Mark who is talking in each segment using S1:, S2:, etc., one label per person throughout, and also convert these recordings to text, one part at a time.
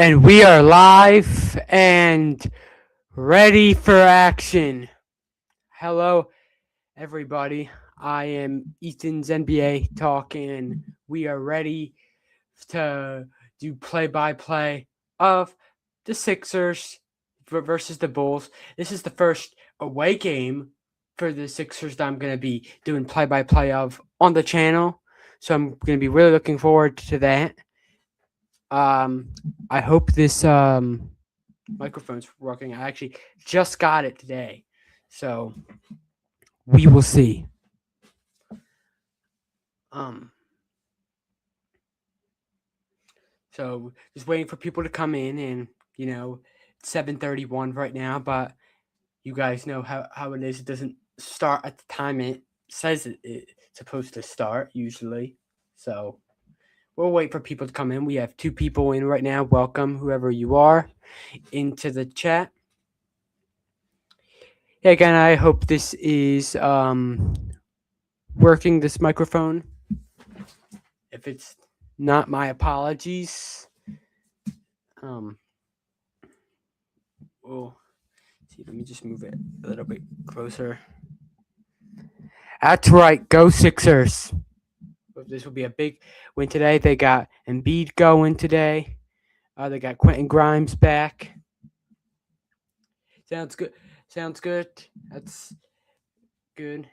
S1: And we are live and ready for action. Hello, everybody. I am Ethan's NBA Talk, and we are ready to do play by play of the Sixers versus the Bulls. This is the first away game for the Sixers that I'm going to be doing play by play of on the channel. So I'm going to be really looking forward to that. Um, I hope this microphone's working. I actually just got it today, so we will see. Um, so just waiting for people to come in, and it's 7:31 right now, but you guys know how it is. It doesn't start at the time it says it's supposed to start usually. So we'll wait for people to come in. We have 2 people in right now. Welcome, whoever you are, into the chat. Yeah, again, I hope this is working, this microphone. If it's not, my apologies. Um, oh, see, let me just move it a little bit closer. That's right, go Sixers. This will be a big win today. They got Embiid going today. They got Quentin Grimes back. Sounds good. Sounds good. That's good.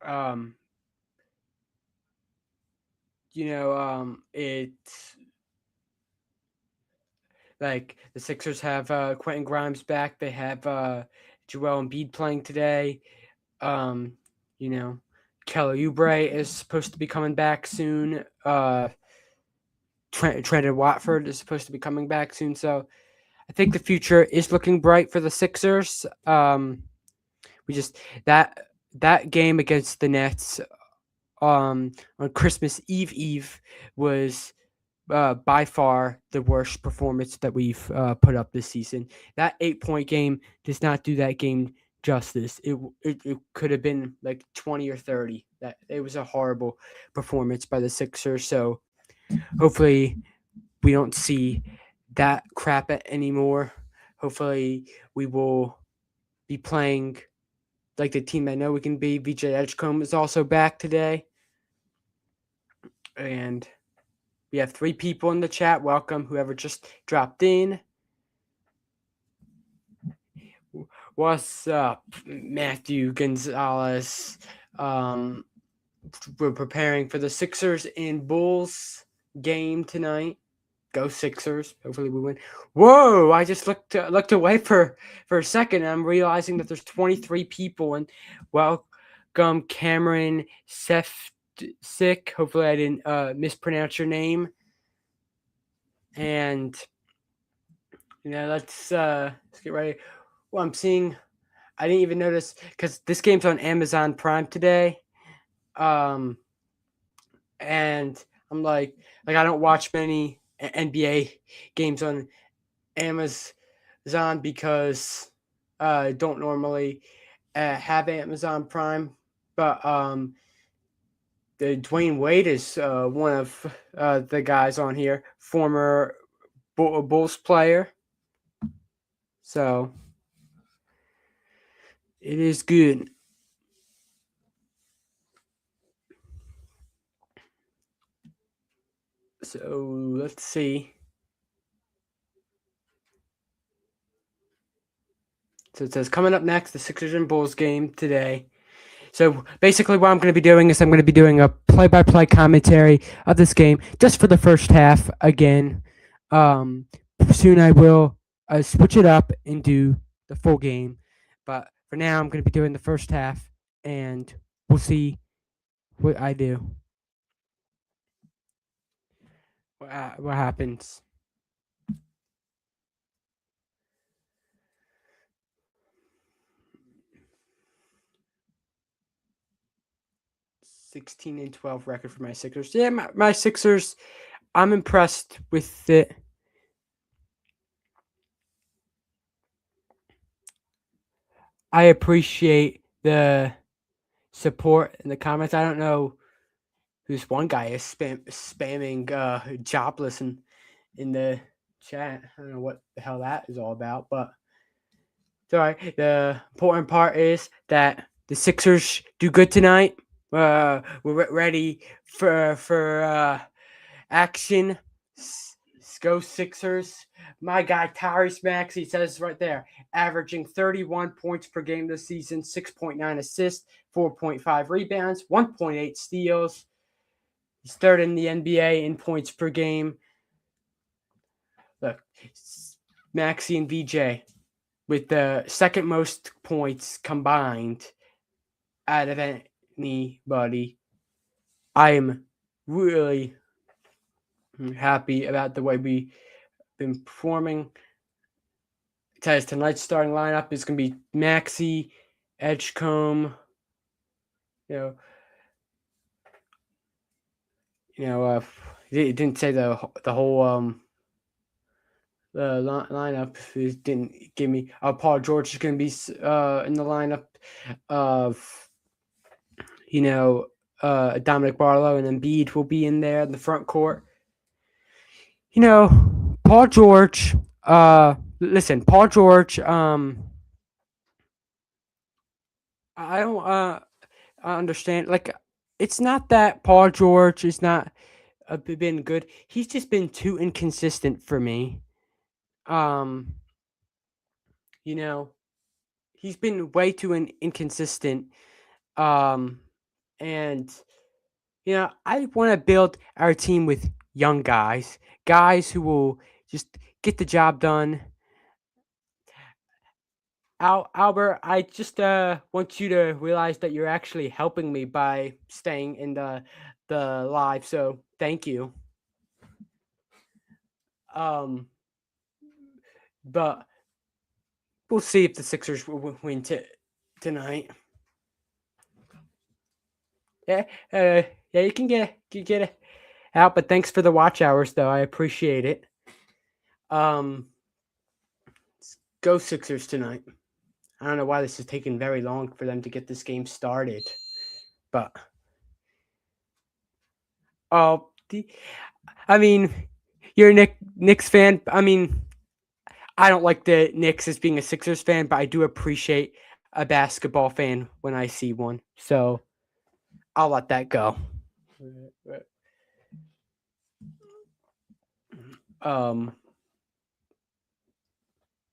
S1: Um, it's like the Sixers have Quentin Grimes back. They have Joel Embiid playing today. Um, you know, Kelly Oubre is supposed to be coming back soon. Trent Watford is supposed to be coming back soon. So I think the future is looking bright for the Sixers. We just that game against the Nets on Christmas Eve was by far the worst performance that we've put up this season. That 8-point game does not do that game justice. It could have been like 20 or 30. That it was a horrible performance by the Sixers. So hopefully we don't see that crap anymore. Hopefully we will be playing like the team I know we can be. VJ Edgecombe is also back today. And we have 3 people in the chat. Welcome, whoever just dropped in. What's up, Matthew Gonzalez? We're preparing for the Sixers and Bulls game tonight. Go Sixers! Hopefully we win. Whoa! I just looked away for a second, and I'm realizing that there's 23 people. And welcome, Cameron Sefcik. Hopefully I didn't mispronounce your name. And let's get ready. Well, I'm seeing. I didn't even notice because this game's on Amazon Prime today. And I'm like I don't watch many NBA games on Amazon because I don't normally have Amazon Prime. But the Dwayne Wade is one of the guys on here, former Bulls player. So it is good. So let's see. So it says coming up next, the Sixers and Bulls game today. So basically, what I'm going to be doing is I'm going to be doing a play-by-play commentary of this game just for the first half. Again, soon I will switch it up and do the full game. But for now, I'm going to be doing the first half, and we'll see what I do. What happens? (16-12) record for my Sixers. Yeah, my Sixers. I'm impressed with it. I appreciate the support in the comments. I don't know who's one guy is spamming jobless in the chat. I don't know what the hell that is all about, but sorry. The important part is that the Sixers do good tonight. We're ready for action. Go Sixers. My guy Tyrese Maxey says right there, averaging 31 points per game this season, 6.9 assists, 4.5 rebounds, 1.8 steals. He's third in the NBA in points per game. Look, Maxey and VJ with the second most points combined out of anybody. I am really happy about the way we've been performing. Because tonight's starting lineup is going to be Maxey, Edgecombe, you it didn't say the whole the lineup. It didn't give me. Paul George is going to be in the lineup of Dominic Barlow, and then Embiid will be in there in the front court. Paul George. Listen, Paul George. I don't understand. Like, it's not that Paul George is not been good. He's just been too inconsistent for me. Um, you know, he's been way too inconsistent. And I want to build our team with young guys who will just get the job done. Albert, I just want you to realize that you're actually helping me by staying in the live. So thank you. But we'll see if the Sixers will win tonight. Yeah, you can get it out. But thanks for the watch hours, though. I appreciate it. Go Sixers tonight. I don't know why this is taking very long for them to get this game started, but I mean, you're a Knicks fan. I mean, I don't like the Knicks as being a Sixers fan, but I do appreciate a basketball fan when I see one. So I'll let that go.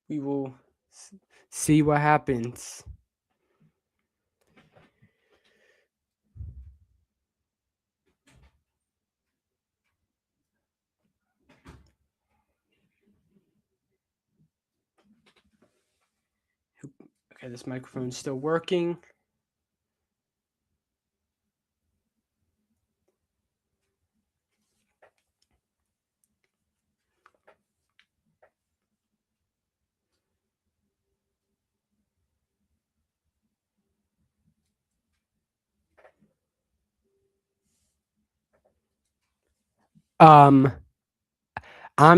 S1: We will see what happens. Okay, this microphone's still working. I'm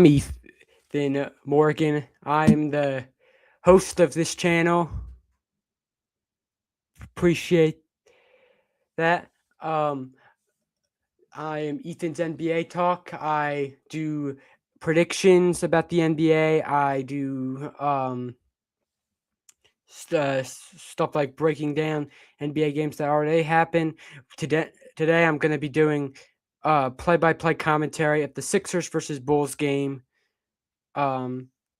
S1: Ethan Morgan. I am the host of this channel. Appreciate that. I am Ethan's NBA Talk. I do predictions about the NBA. I do stuff like breaking down NBA games that already happened. Today I'm going to be doing play-by-play commentary of the Sixers versus Bulls game.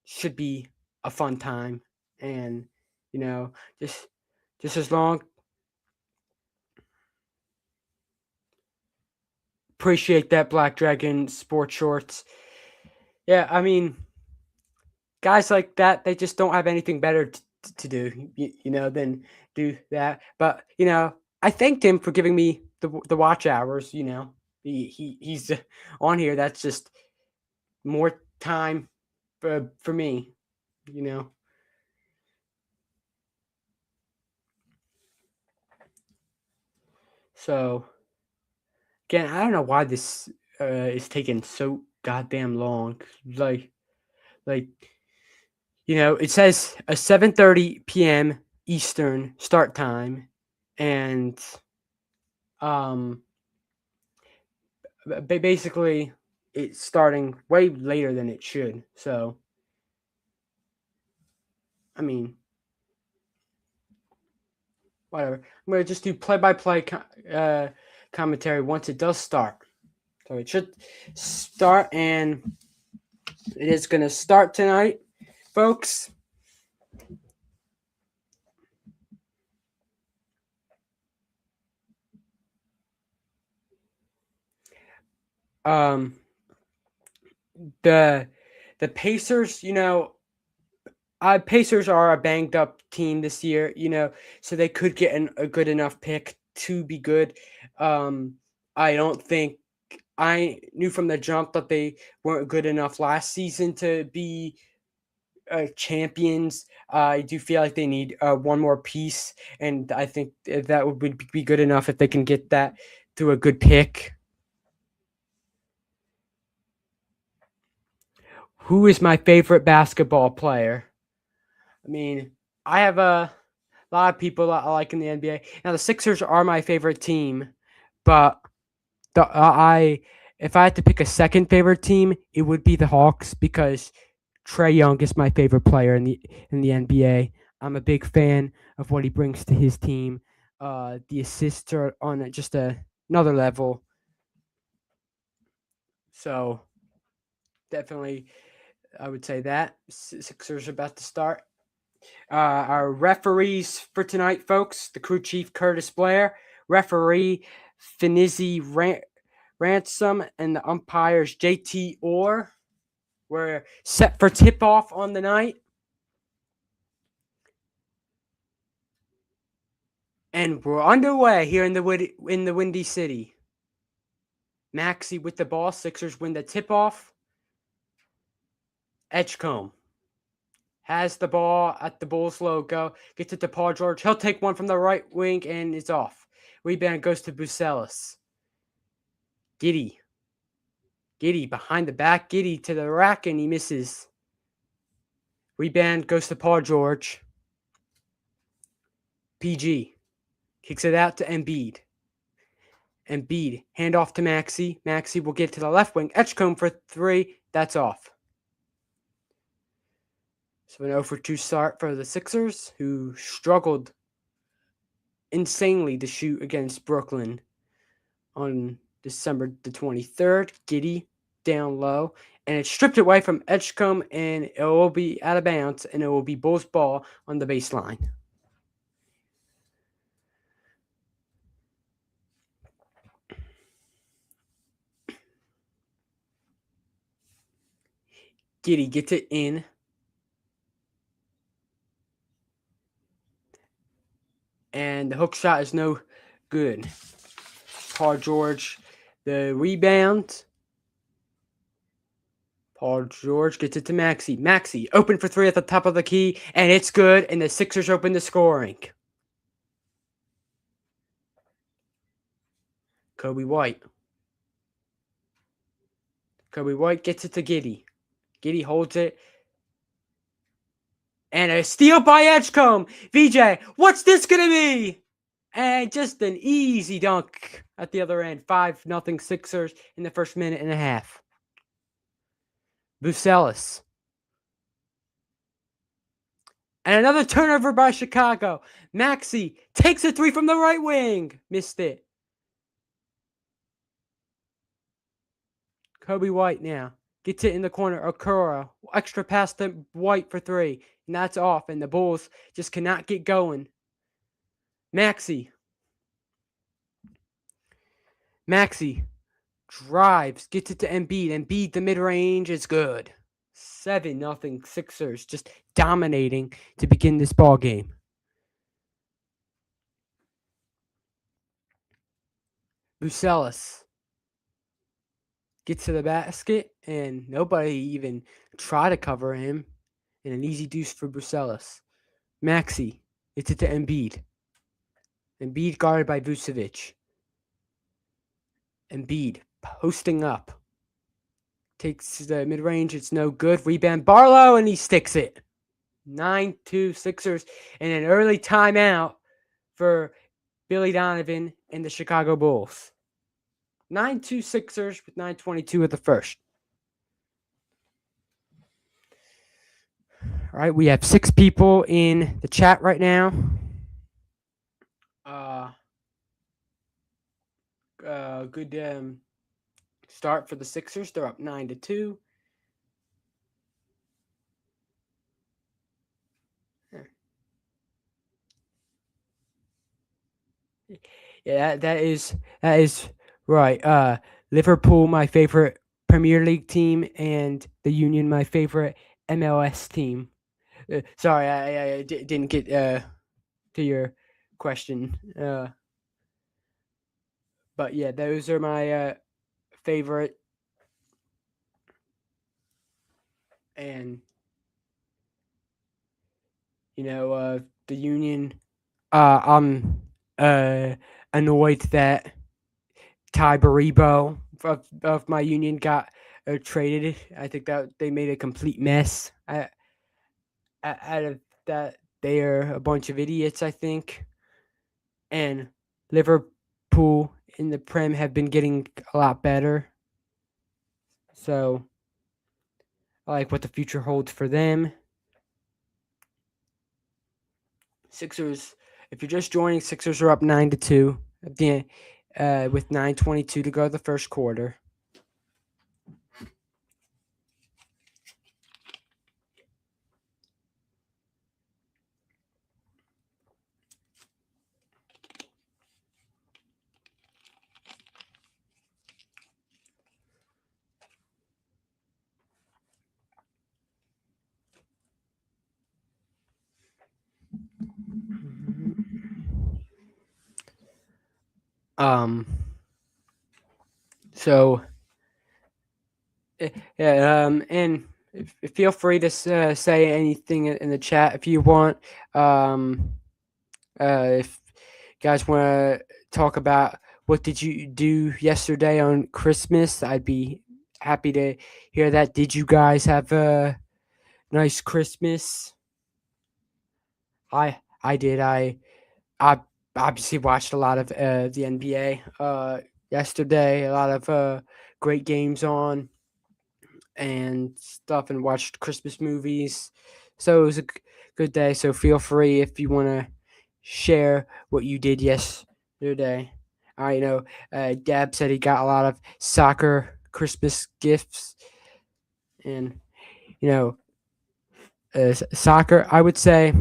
S1: Should be a fun time, and just as long. Appreciate that, Black Dragon Sports Shorts. Yeah, I mean, guys like that, they just don't have anything better to do, than do that. But I thanked him for giving me the watch hours. He's on here. That's just more time for me. So again, I don't know why this is taking so goddamn long. Like it says a 7:30 p.m. Eastern start time, and basically it's starting way later than it should. So, I mean, whatever. I'm going to just do play-by-play commentary once it does start. So it should start, and it is going to start tonight, folks. Um, the Pacers, Pacers are a banged up team this year, so they could get a good enough pick to be good. I don't think I knew from the jump that they weren't good enough last season to be champions. I do feel like they need one more piece, and I think that would be good enough if they can get that through a good pick. Who is my favorite basketball player? I mean, I have a lot of people that I like in the NBA. Now, the Sixers are my favorite team, but if I had to pick a second favorite team, it would be the Hawks because Trae Young is my favorite player in the NBA. I'm a big fan of what he brings to his team. The assists are on just another level. So definitely, I would say that Sixers are about to start. Our referees for tonight, folks: the crew chief Curtis Blair, referee Finizzi Ransom, and the umpires JT Orr. We're set for tip-off on the night. And we're underway here in the Windy City. Maxey with the ball. Sixers win the tip-off. Edgecombe has the ball at the Bulls logo. Gets it to Paul George. He'll take one from the right wing, and it's off. Rebound goes to Bucelis. Giddey behind the back. Giddey to the rack, and he misses. Rebound goes to Paul George. PG kicks it out to Embiid. Embiid, hand off to Maxey. Maxey will get to the left wing. Edgecombe for three. That's off. So an 0 for 2 start for the Sixers, who struggled insanely to shoot against Brooklyn on December the 23rd. Giddey down low, and it's stripped away from Edgecombe, and it will be out of bounds, and it will be Bulls ball on the baseline. Giddey gets it in. And the hook shot is no good. Paul George, the rebound. Paul George gets it to Maxey. Maxey open for three at the top of the key, and it's good, and the Sixers open the scoring. Kobe White gets it to Giddey. Giddey holds it. And a steal by Edgecombe. VJ, what's this going to be? And just an easy dunk at the other end. 5-0 Sixers in the first minute and a half. Bucelis. And another turnover by Chicago. Maxey takes a three from the right wing. Missed it. Kobe White now. Gets it in the corner. Okoro. Extra pass to White for three. And that's off. And the Bulls just cannot get going. Maxey drives. Gets it to Embiid. Embiid, the mid-range is good. 7-0 Sixers. Just dominating to begin this ball game. Bucelis gets to the basket, and nobody even tried to cover him. And an easy deuce for Bucelis. Maxey, it's it to Embiid. Embiid guarded by Vucevic. Embiid posting up. Takes the mid-range. It's no good. Rebound Barlow, and he sticks it. 9-2 Sixers, and an early timeout for Billy Donovan and the Chicago Bulls. 9-2 Sixers with 9:22 at the first. All right, we have 6 people in the chat right now. Good start for the Sixers. They're up 9-2. Yeah, that is right. Liverpool, my favorite Premier League team, and the Union, my favorite MLS team. Sorry, I didn't get to your question. But yeah, those are my favorite. And the Union. I'm annoyed that Ty Baribo of my Union got traded. I think that they made a complete mess out of that. They are a bunch of idiots, I think. And Liverpool in the Prem have been getting a lot better. So I like what the future holds for them. Sixers, if you're just joining, Sixers are up 9-2 at the end, with 9:22 to go the first quarter. Um. So, and feel free to say anything in the chat if you want. If you guys want to talk about what did you do yesterday on Christmas, I'd be happy to hear that. Did you guys have a nice Christmas? I did. I obviously watched a lot of the NBA yesterday. A lot of great games on and stuff, and watched Christmas movies. So it was a good day. So feel free if you want to share what you did yesterday. I know Deb said he got a lot of soccer Christmas gifts, and soccer. I would say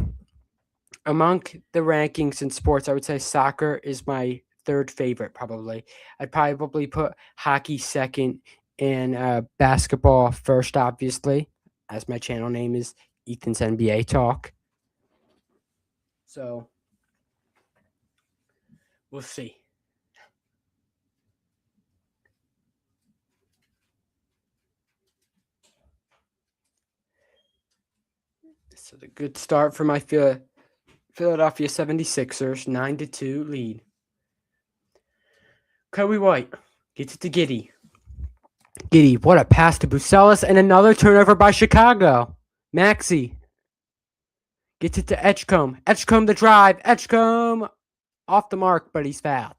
S1: among the rankings in sports, I would say soccer is my third favorite. Probably, I'd probably put hockey second and basketball first. Obviously, as my channel name is Ethan's NBA Talk. So we'll see. So the good start for my Philadelphia 76ers, 9-2 lead. Kobe White gets it to Giddy. Giddy, what a pass to Bucelis, and another turnover by Chicago. Maxey gets it to Edgecombe. Edgecombe the drive. Edgecombe off the mark, but he's fouled.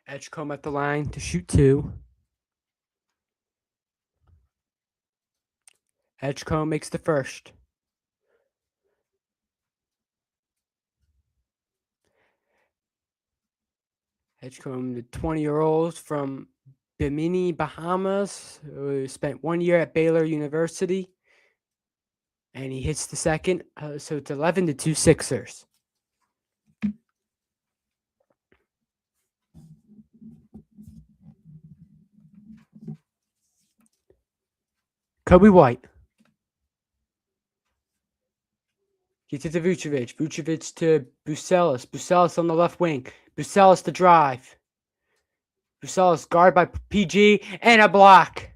S1: Edgecombe at the line to shoot 2. Edgecombe makes the first. Edgecombe, the 20-year-old from Bimini, Bahamas, who spent 1 year at Baylor University. And he hits the second. So it's 11-2 Sixers. Kobe White. Gets it to Vucevic. Vucevic to Bucelis. Bucelis on the left wing. Bucelis to drive. Bucelis guard by PG and a block.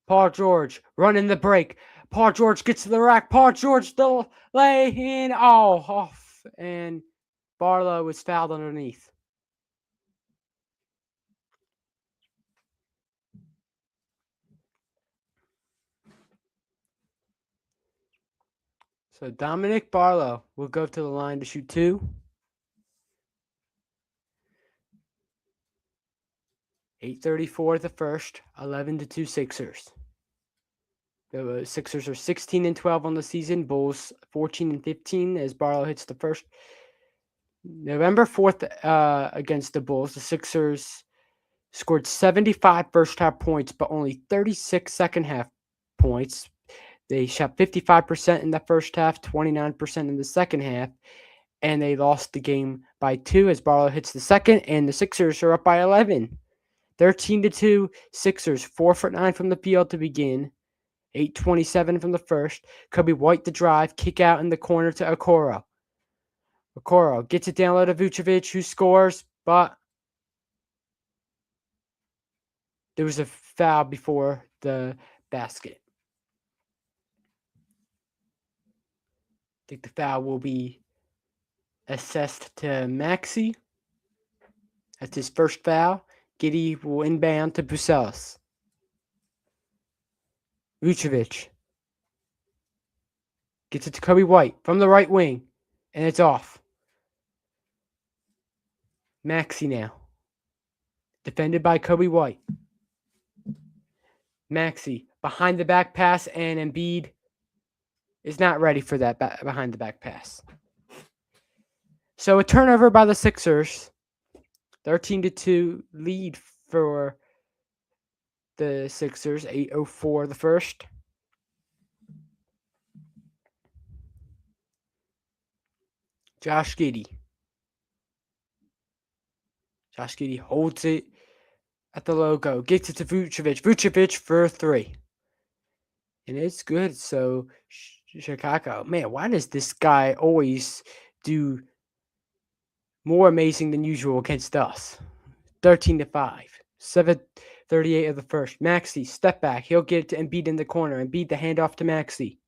S1: Paul George running the break. Paul George gets to the rack. Paul George the lay in. Oh, off. And Barlow was fouled underneath. So Dominic Barlow will go to the line to shoot two. 8:34 the first, 11-2 Sixers. The Sixers are 16-12 on the season. Bulls 14-15 as Barlow hits the first. November 4th against the Bulls, the Sixers scored 75 first half points, but only 36 second half points. They shot 55% in the first half, 29% in the second half, and they lost the game by 2 as Barlow hits the second, and the Sixers are up by 11. 13-2 Sixers, 4 for 9 from the field to begin. 8:27 from the first. Kobe White the drive, kick out in the corner to Okoro. Okoro gets it down low to Vucevic, who scores, but there was a foul before the basket. I think the foul will be assessed to Maxey. That's his first foul. Giddey will inbound to Bucelis. Vucevic gets it to Kobe White from the right wing, and it's off. Maxey now. Defended by Kobe White. Maxey behind the back pass, and Embiid is not ready for that behind the back pass. So a turnover by the Sixers. 13-2 lead for the Sixers. 8:04 the first. Josh Giddey. Josh Giddey holds it at the logo. Gets it to Vucevic. Vucevic for 3. And it's good. So Chicago, man, why does this guy always do more amazing than usual against us? 13-5. 7:38 of the first. Maxey, step back. He'll get it to Embiid in the corner. Embiid the handoff to Maxey.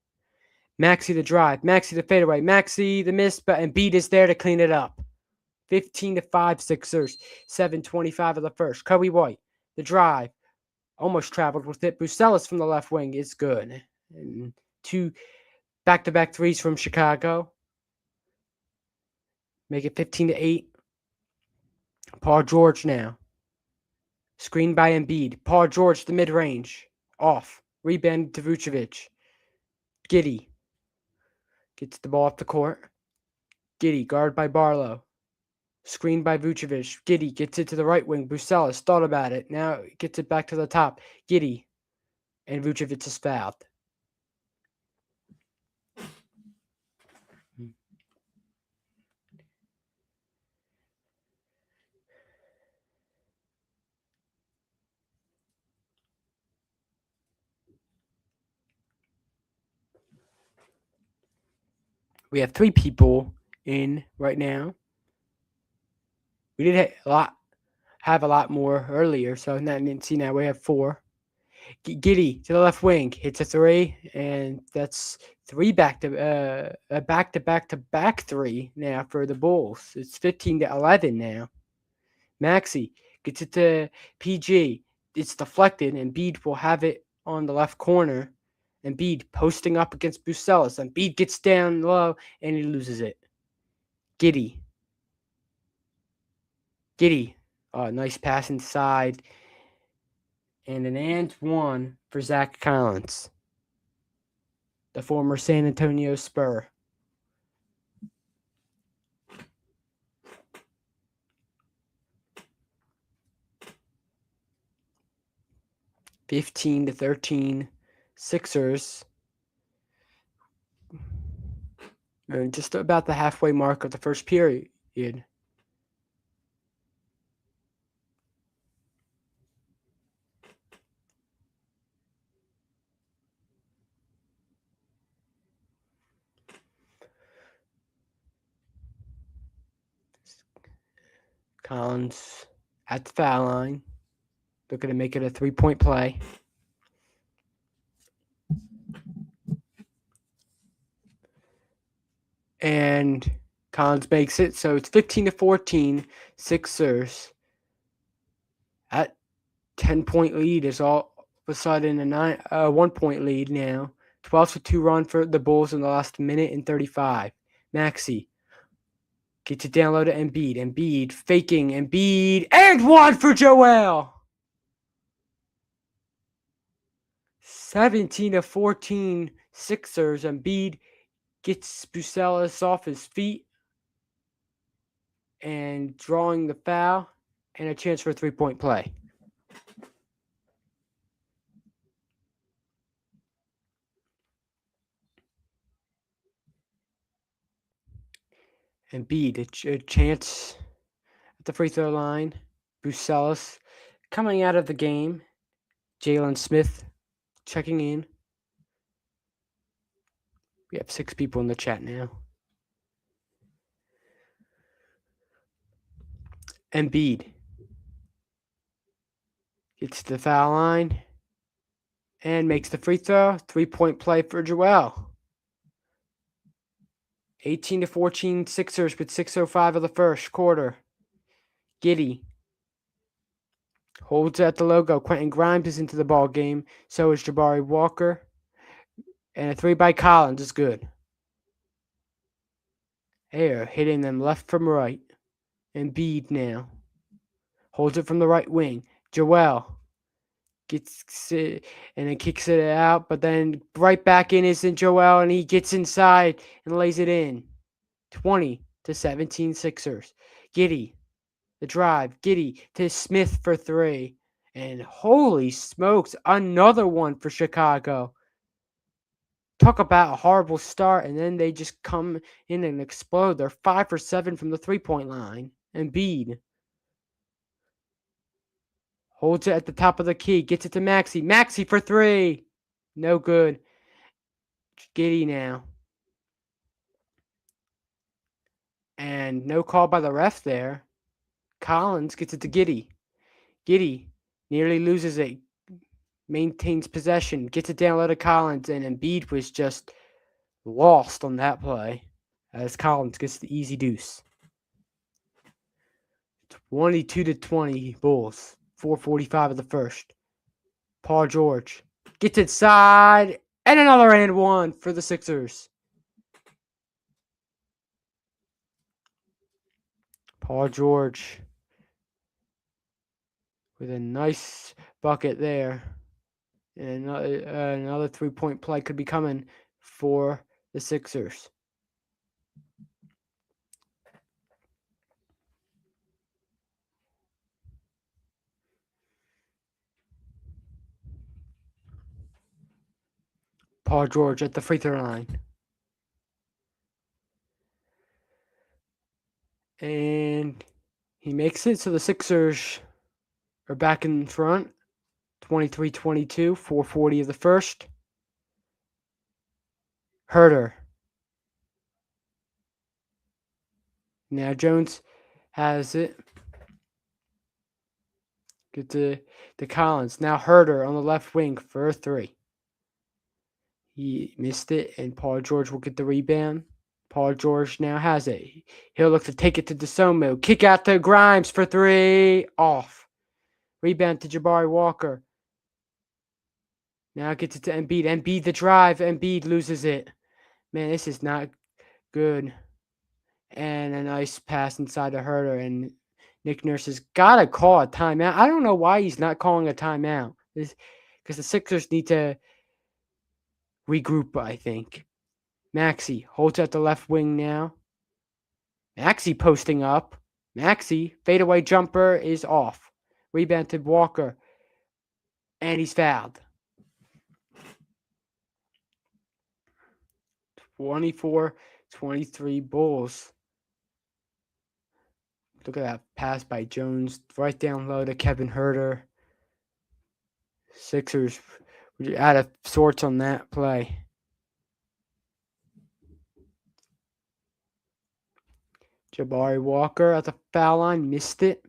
S1: Maxey the drive. Maxey the fadeaway. Maxey the miss, but Embiid is there to clean it up. 15-5 Sixers. 7:25 of the first. Kobe White, the drive. Almost traveled with it. Bucelis from the left wing is good. And 2 back-to-back threes from Chicago. Make it 15-8. Paul George now. Screen by Embiid. Paul George, the mid-range. Off. Rebound to Vucevic. Giddey gets the ball off the court. Giddey, guard by Barlow. Screen by Vucevic. Giddey gets it to the right wing. Bucelis thought about it. Now gets it back to the top. Giddey. And Vucevic is fouled. We have 3 people in right now. We did have a lot more earlier, so now we have 4. Giddey to the left wing hits a 3, and that's 3 back-to-back 3 now for the Bulls. It's 15-11 now. Maxey gets it to PG. It's deflected, and Embiid will have it on the left corner. Embiid posting up against Bucelis. Embiid gets down low, and he loses it. Giddey. Nice pass inside. And an and 1 for Zach Collins, the former San Antonio Spur. (15-13) Sixers. And just about the halfway mark of the first period. Collins at the foul line. They're going to make it a 3-point play. And Collins makes it. So it's 15-14. Sixers at 10-point lead is all of a sudden a 1-point lead now. 12-2 run for the Bulls in the last minute and 35. Maxey gets it down low to Embiid. Embiid faking. Embiid and one for Joel. 17-14 Sixers. Embiid gets Bucelis off his feet and drawing the foul and a chance for a three-point play. Embiid, a chance at the free throw line. Bucelis coming out of the game. Jalen Smith checking in. We have 6 people in the chat now. Embiid gets to the foul line and makes the free throw. 3-point play for Joel. 18-14 Sixers with 6:05 of the first quarter. Giddey holds at the logo. Quentin Grimes is into the ball game. So is Jabari Walker. And a 3 by Collins is good. Air hitting them left from right. Embiid now holds it from the right wing. Joel gets it and then kicks it out, but then right back in isn't Joel, and he gets inside and lays it in. 20-17 Sixers. Giddey, the drive. Giddey to Smith for 3. And holy smokes, another one for Chicago. Talk about a horrible start, and then they just come in and explode. They're 5 for 7 from the 3-point line. Embiid holds it at the top of the key, gets it to Maxey. Maxey for 3. No good. Giddey now. And no call by the ref there. Collins gets it to Giddey. Giddey nearly loses it. Maintains possession. Gets it down low to Collins. And Embiid was just lost on that play as Collins gets the easy deuce. 22-20 Bulls. 4:45 of the first. Paul George gets inside. And another and one for the Sixers. Paul George with a nice bucket there. And another 3-point play could be coming for the Sixers. Paul George at the free throw line. And he makes it, so the Sixers are back in front. 23-22, 4:40 of the first. Herter. Now Jones has it. Get to Collins. Now Herter on the left wing for a 3. He missed it, and Paul George will get the rebound. Paul George now has it. He'll look to take it to DeSomo. Kick out to Grimes for 3. Off. Rebound to Jabari Walker. Now gets it to Embiid. Embiid the drive. Embiid loses it. Man, this is not good. And a nice pass inside to Herter. And Nick Nurse has got to call a timeout. I don't know why he's not calling a timeout. Because the Sixers need to regroup, I think. Maxey holds at the left wing now. Maxey posting up. Maxey, fadeaway jumper is off. Rebound to Walker. And he's fouled. 24-23 Bulls. Look at that pass by Jones. Right down low to Kevin Herter. Sixers out of sorts on that play. Jabari Walker at the foul line. Missed it.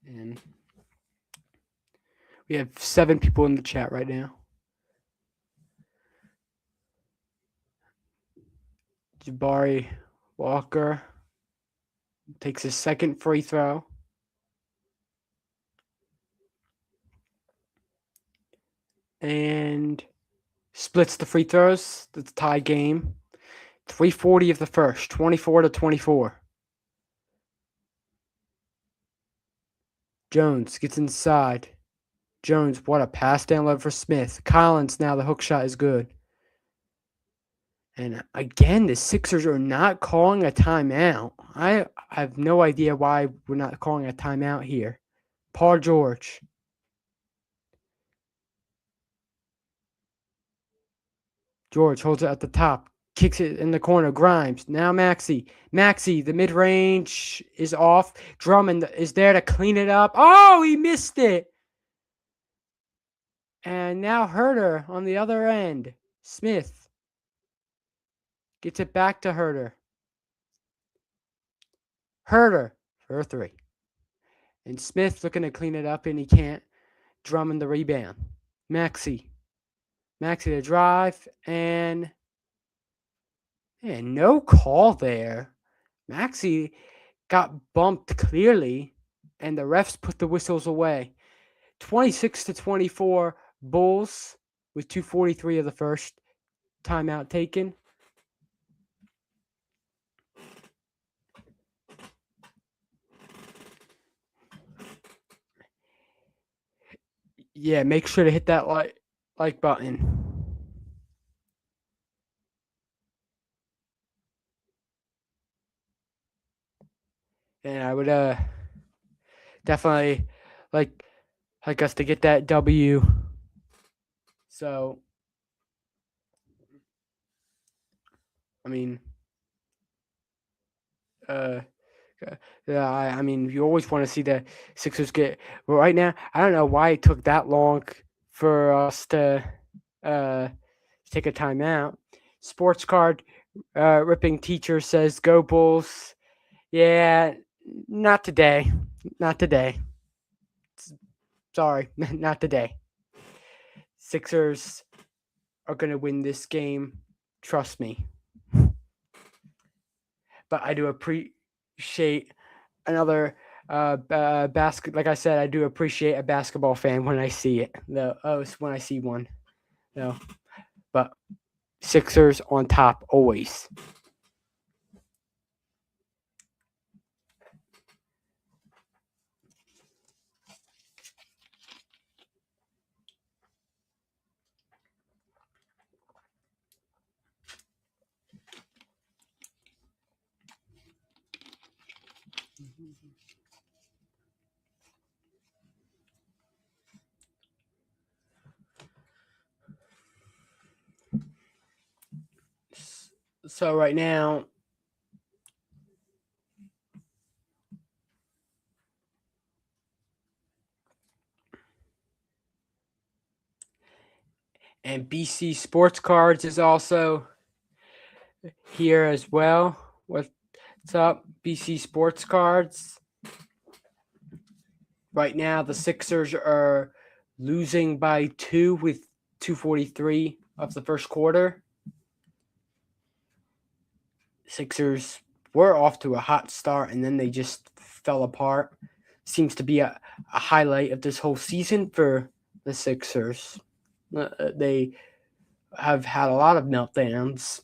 S1: And we have 7 people in the chat right now. Jabari Walker takes his second free throw. and splits the free throws. That's a tie game. 3:40 of the first, 24-24. Jones gets inside. Jones, what a pass down low for Smith. Collins, now the hook shot is good. And again, the Sixers are not calling a timeout. I have no idea why we're not calling a timeout here. Paul George. George holds it at the top, kicks it in the corner. Grimes. Now Maxey. Maxey, the mid range is off. Drummond is there to clean it up. Oh, he missed it. And now Herter on the other end. Smith gets it back to Herter. Herter for a three. And Smith looking to clean it up, and he can't. Drummond the rebound. Maxey. Maxey the drive, and no call there. Maxey got bumped clearly, and the refs put the whistles away. 26-24, Bulls with 2:43 of the first. Timeout taken. Yeah, make sure to hit that like button. And I would definitely like us to get that W. So I mean, uh, yeah, I mean, you always want to see the Sixers get. But right now, I don't know why it took that long for us to take a timeout. Sports card ripping teacher says, "Go Bulls." Yeah, not today. Not today. Sorry, not today. Sixers are going to win this game. Trust me. But I do appreciate another like I said, I do appreciate a basketball fan when I see it. When I see one. No. But Sixers on top always. So right now, and BC Sports Cards is also here as well. What's up, BC Sports Cards? Right now, the Sixers are losing by 2 with 2:43 of the first quarter. Sixers were off to a hot start, and then they just fell apart. Seems to be a highlight of this whole season for the Sixers. They have had a lot of meltdowns.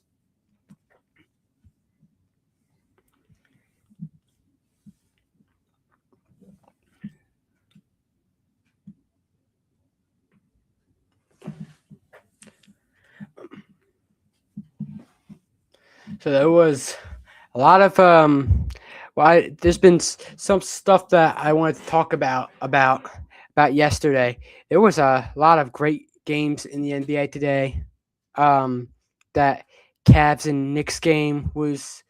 S1: So there was a lot of there's been some stuff that I wanted to talk about yesterday. There was a lot of great games in the NBA today. That Cavs and Knicks game was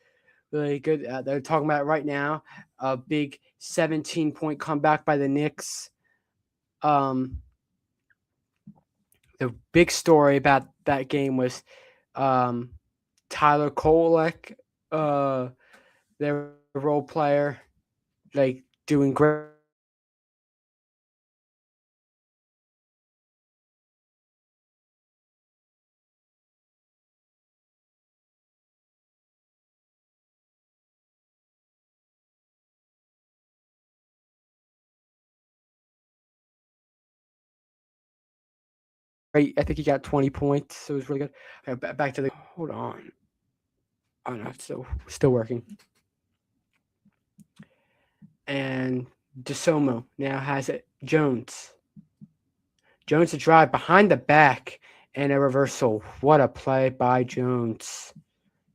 S1: really good. They're talking about it right now. A big 17-point comeback by the Knicks. The big story about that game was um, Tyler Kolek, their role player, like doing great. great. I think he got 20 points, so it was really good. Back to the. Hold on. Oh no, it's still working. And DeSomo now has it. Jones. Jones to drive behind the back and a reversal. What a play by Jones.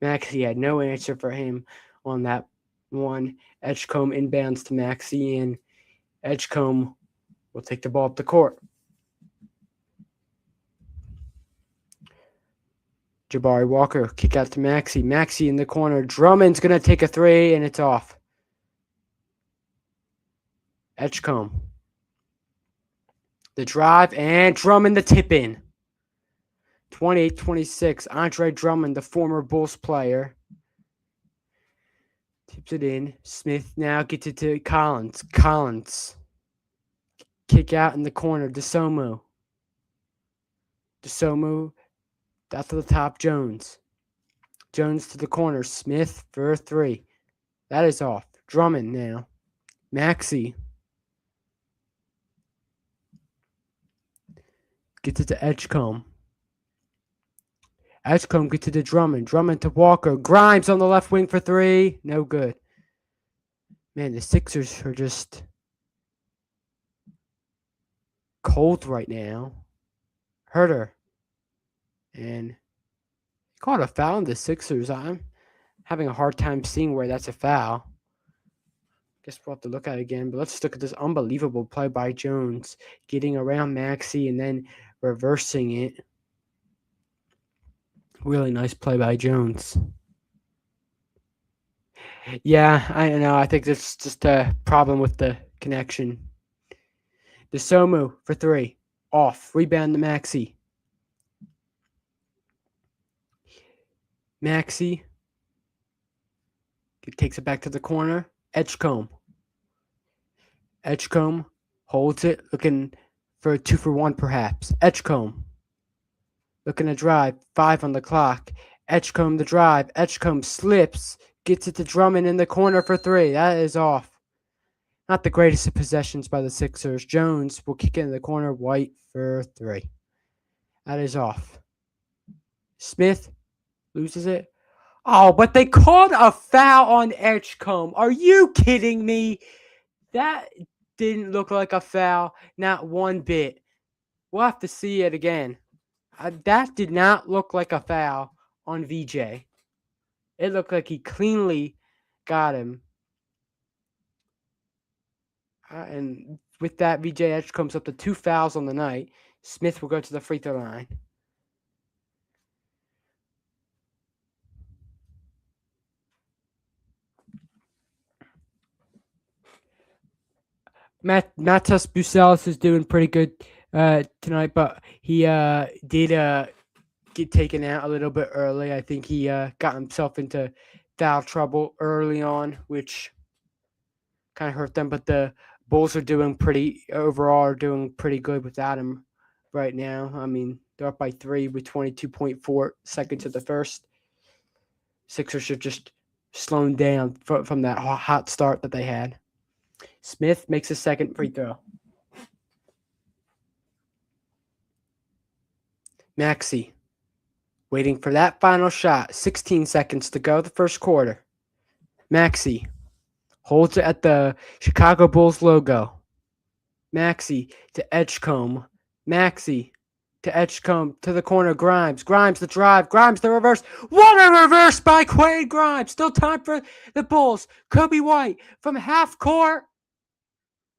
S1: Maxey had no answer for him on that one. Edgecombe inbounds to Maxey, and Edgecombe will take the ball up the court. Jabari Walker kick out to Maxey. Maxey in the corner. Drummond's going to take a three, and it's off. Edgecombe. The drive, and Drummond the tip in. 28-26. Andre Drummond, the former Bulls player, tips it in. Smith now gets it to Collins. Collins. Kick out in the corner. DeSomo. DeSomo out to the top. Jones. Jones to the corner. Smith for a three. That is off. Drummond now. Maxey. Gets it to Edgecombe. Edgecombe gets it to Drummond. Drummond to Walker. Grimes on the left wing for three. No good. Man, the Sixers are just cold right now. Herter. And caught a foul on the Sixers. I'm having a hard time seeing where that's a foul. Guess we'll have to look at it again. But let's look at this unbelievable play by Jones. Getting around Maxey and then reversing it. Really nice play by Jones. Yeah, I know. I think there's just a problem with the connection. DeSomo for three. Off. Rebound to Maxey. Maxey takes it back to the corner. Edgecombe. Edgecombe holds it, looking for a 2-for-1 perhaps. Edgecombe. Looking to drive. 5 on the clock. Edgecombe the drive. Edgecombe slips. Gets it to Drummond in the corner for three. That is off. Not the greatest of possessions by the Sixers. Jones will kick it in the corner. White for three. That is off. Smith loses it. Oh, but they called a foul on Edgecombe. Are you kidding me? That didn't look like a foul. Not one bit. We'll have to see it again. That did not look like a foul on VJ. It looked like he cleanly got him. And with that, VJ Edge comes up to 2 fouls on the night. Smith will go to the free throw line. Matas Bucelis is doing pretty good tonight, but he did get taken out a little bit early. I think he got himself into foul trouble early on, which kind of hurt them. But the Bulls are doing pretty good without him right now. I mean, they're up by 3 with 22.4 seconds of the first. Sixers are just slowing down from that hot start that they had. Smith makes a second free throw. Maxey waiting for that final shot. 16 seconds to go the first quarter. Maxey holds it at the Chicago Bulls logo. Maxey to Edgecombe. Maxey to Edgecombe to the corner. Grimes. Grimes the drive. Grimes the reverse. What a reverse by Quade Grimes. Still time for the Bulls. Kobe White from half court.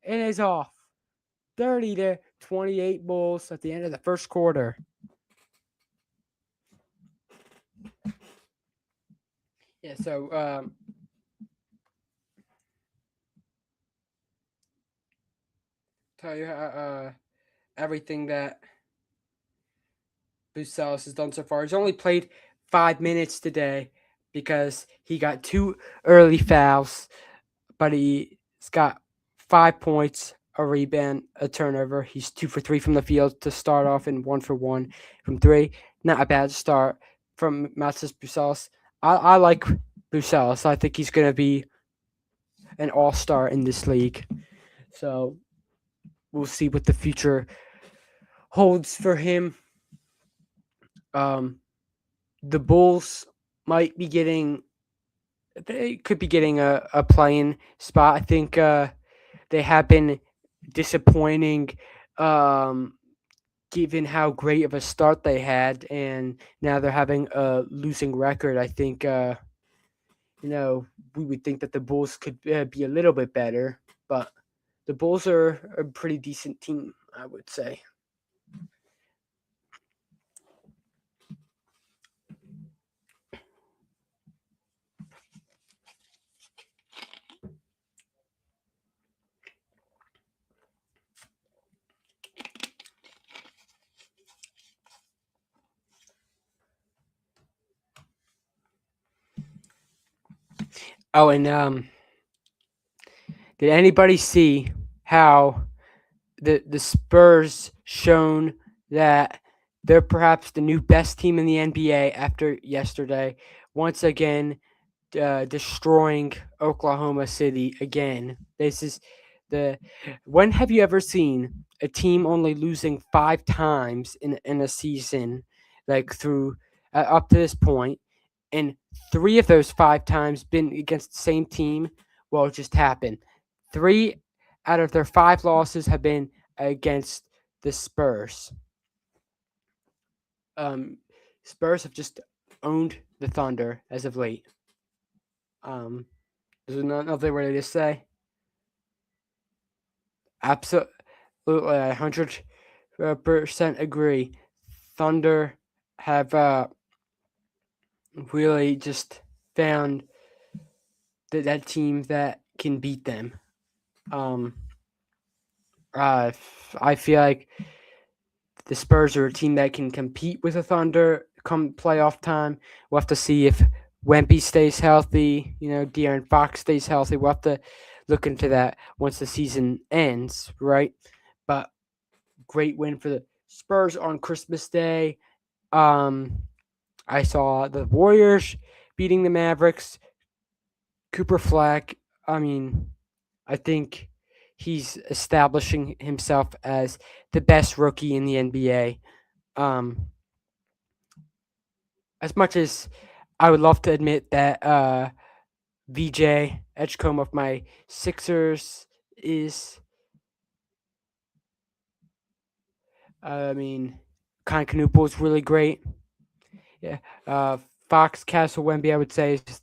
S1: And is off. 30-28 Bulls at the end of the first quarter. Yeah, so tell you everything that Bucelis has done so far. He's only played 5 minutes today because he got 2 early fouls, but he's got 5 points, a rebound, a turnover. He's 2 for 3 from the field to start off and 1 for 1 from 3. Not a bad start from Matas Bucelis. I like Bucelis. I think he's going to be an all-star in this league. So we'll see what the future holds for him. Um, the Bulls might be getting they could be getting a playing spot. I think they have been disappointing, um, given how great of a start they had, and now they're having a losing record. I think you know we would think that the Bulls could be a little bit better, but the Bulls are a pretty decent team, I would say. Oh, and did anybody see how the Spurs shown that they're perhaps the new best team in the NBA after yesterday? Once again, destroying Oklahoma City again. This is the when have you ever seen a team only losing 5 times in a season, like through up to this point, and 3 of those 5 times been against the same team? Well, it just happened. 3 out of their 5 losses have been against the Spurs. Um, Spurs have just owned the Thunder as of late. Um, There's nothing really to say. Absolutely, 100% agree. Thunder have really just found that team that can beat them. Um, I feel like the Spurs are a team that can compete with the Thunder come playoff time. We'll have to see if Wemby stays healthy. De'Aaron Fox stays healthy. We'll have to look into that once the season ends, right? But great win for the Spurs on Christmas Day. Um, I saw the Warriors beating the Mavericks. Cooper Flag. I mean, I think he's establishing himself as the best rookie in the NBA. Um, as much as I would love to admit that VJ Edgecombe of my Sixers is, I mean, Kanoopel is really great. Yeah, Fox, Castle, Wemby, I would say is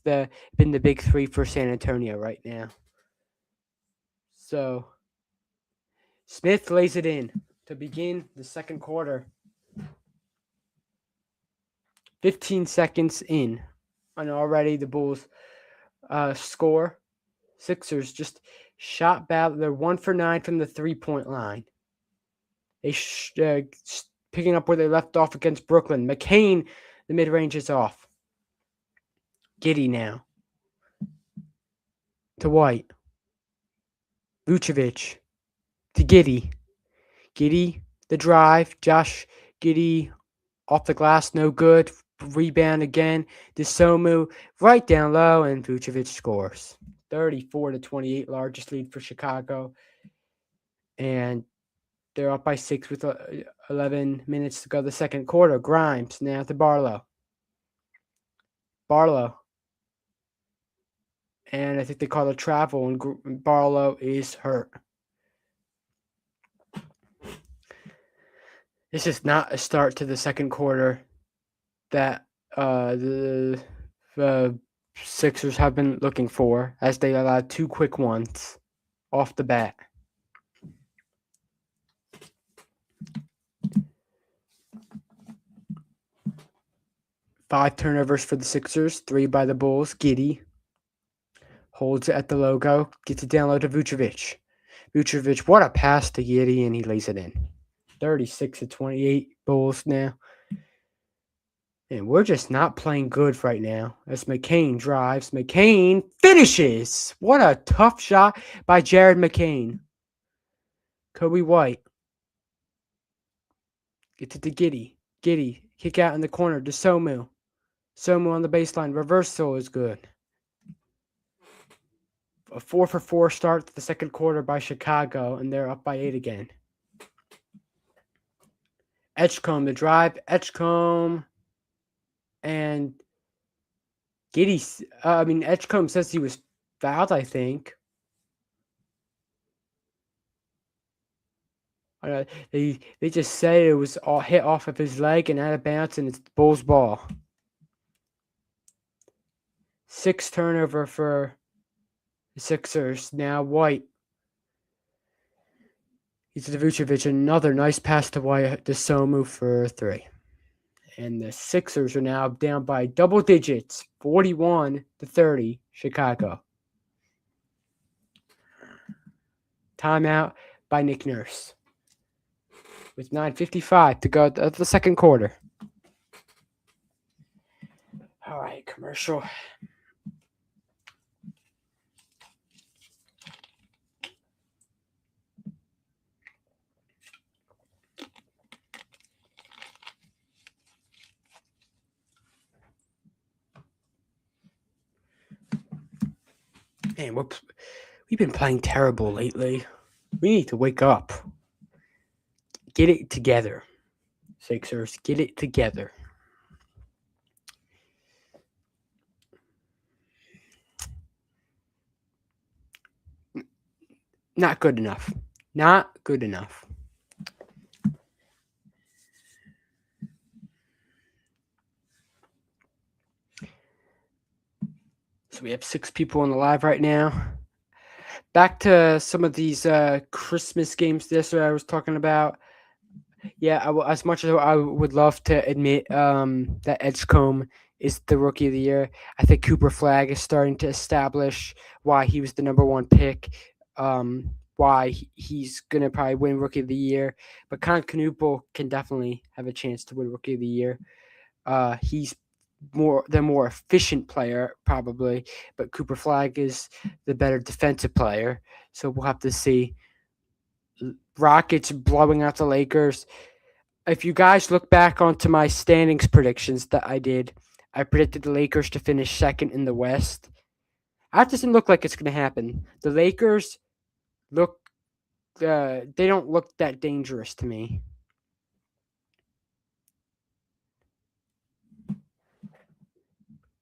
S1: been the big three for San Antonio right now. So Smith lays it in to begin the second quarter. 15 seconds in, and already the Bulls score. Sixers just shot battle. They're 1 for 9 from the 3-point line. They picking up where they left off against Brooklyn. McCain, the mid range is off. Giddy now to White. Vucevic to Giddy. Giddy, the drive. Josh Giddy off the glass, no good. Rebound again. DeSomu right down low, and Vucevic scores. 34-28, largest lead for Chicago. And they're up by 6 with 11 minutes to go the second quarter. Grimes now to Barlow. And I think they call it travel, and Barlow is hurt. This is not a start to the second quarter that the Sixers have been looking for, as they allowed 2 quick ones off the bat. 5 turnovers for the Sixers, 3 by the Bulls. Giddy holds it at the logo, gets it down low to Vucevic. Vucevic, what a pass to Giddy, and he lays it in. 36-28 Bulls now. And we're just not playing good right now. As McCain drives, McCain finishes. What a tough shot by Jared McCain. Kobe White gets it to Giddy. Giddy, kick out in the corner to Somu. Somu on the baseline. Reversal is good. A 4-for-4 start to the second quarter by Chicago, and they're up by 8 again. Edgecombe, the drive. Edgecombe And Edgecombe says he was fouled, I think. They just say it was all hit off of his leg and out of bounds, and it's the Bulls' ball. 6 turnover for the Sixers. Now White. He's to Vucevic. Another nice pass to White. DeSomu for 3. And the Sixers are now down by double digits, 41-30, Chicago. Timeout by Nick Nurse with 9:55 to go at the second quarter. All right, commercial. Man, we've been playing terrible lately. We need to wake up. Get it together, Sixers. Get it together. Not good enough. Not good enough. So we have 6 people on the live right now. Back to some of these Christmas games yesterday I was talking about. Yeah, as much as I would love to admit that Edgecombe is the Rookie of the Year, I think Cooper Flagg is starting to establish why he was the number 1 pick, why he's going to probably win Rookie of the Year. But Con Knuppel can definitely have a chance to win Rookie of the Year. He's the more efficient player, probably, but Cooper Flagg is the better defensive player. So we'll have to see. Rockets blowing out the Lakers. If you guys look back onto my standings predictions that I did, I predicted the Lakers to finish second in the West. That doesn't look like it's going to happen. The Lakers they don't look that dangerous to me.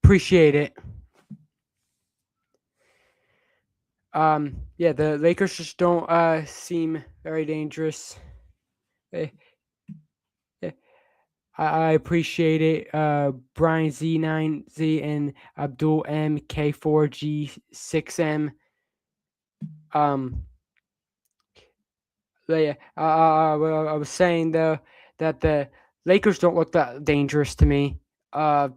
S1: Appreciate it. Yeah, the Lakers just don't seem very dangerous. I appreciate it. Brian Z9Z and Abdul MK4G6M. Yeah, I was saying though that the Lakers don't look that dangerous to me. I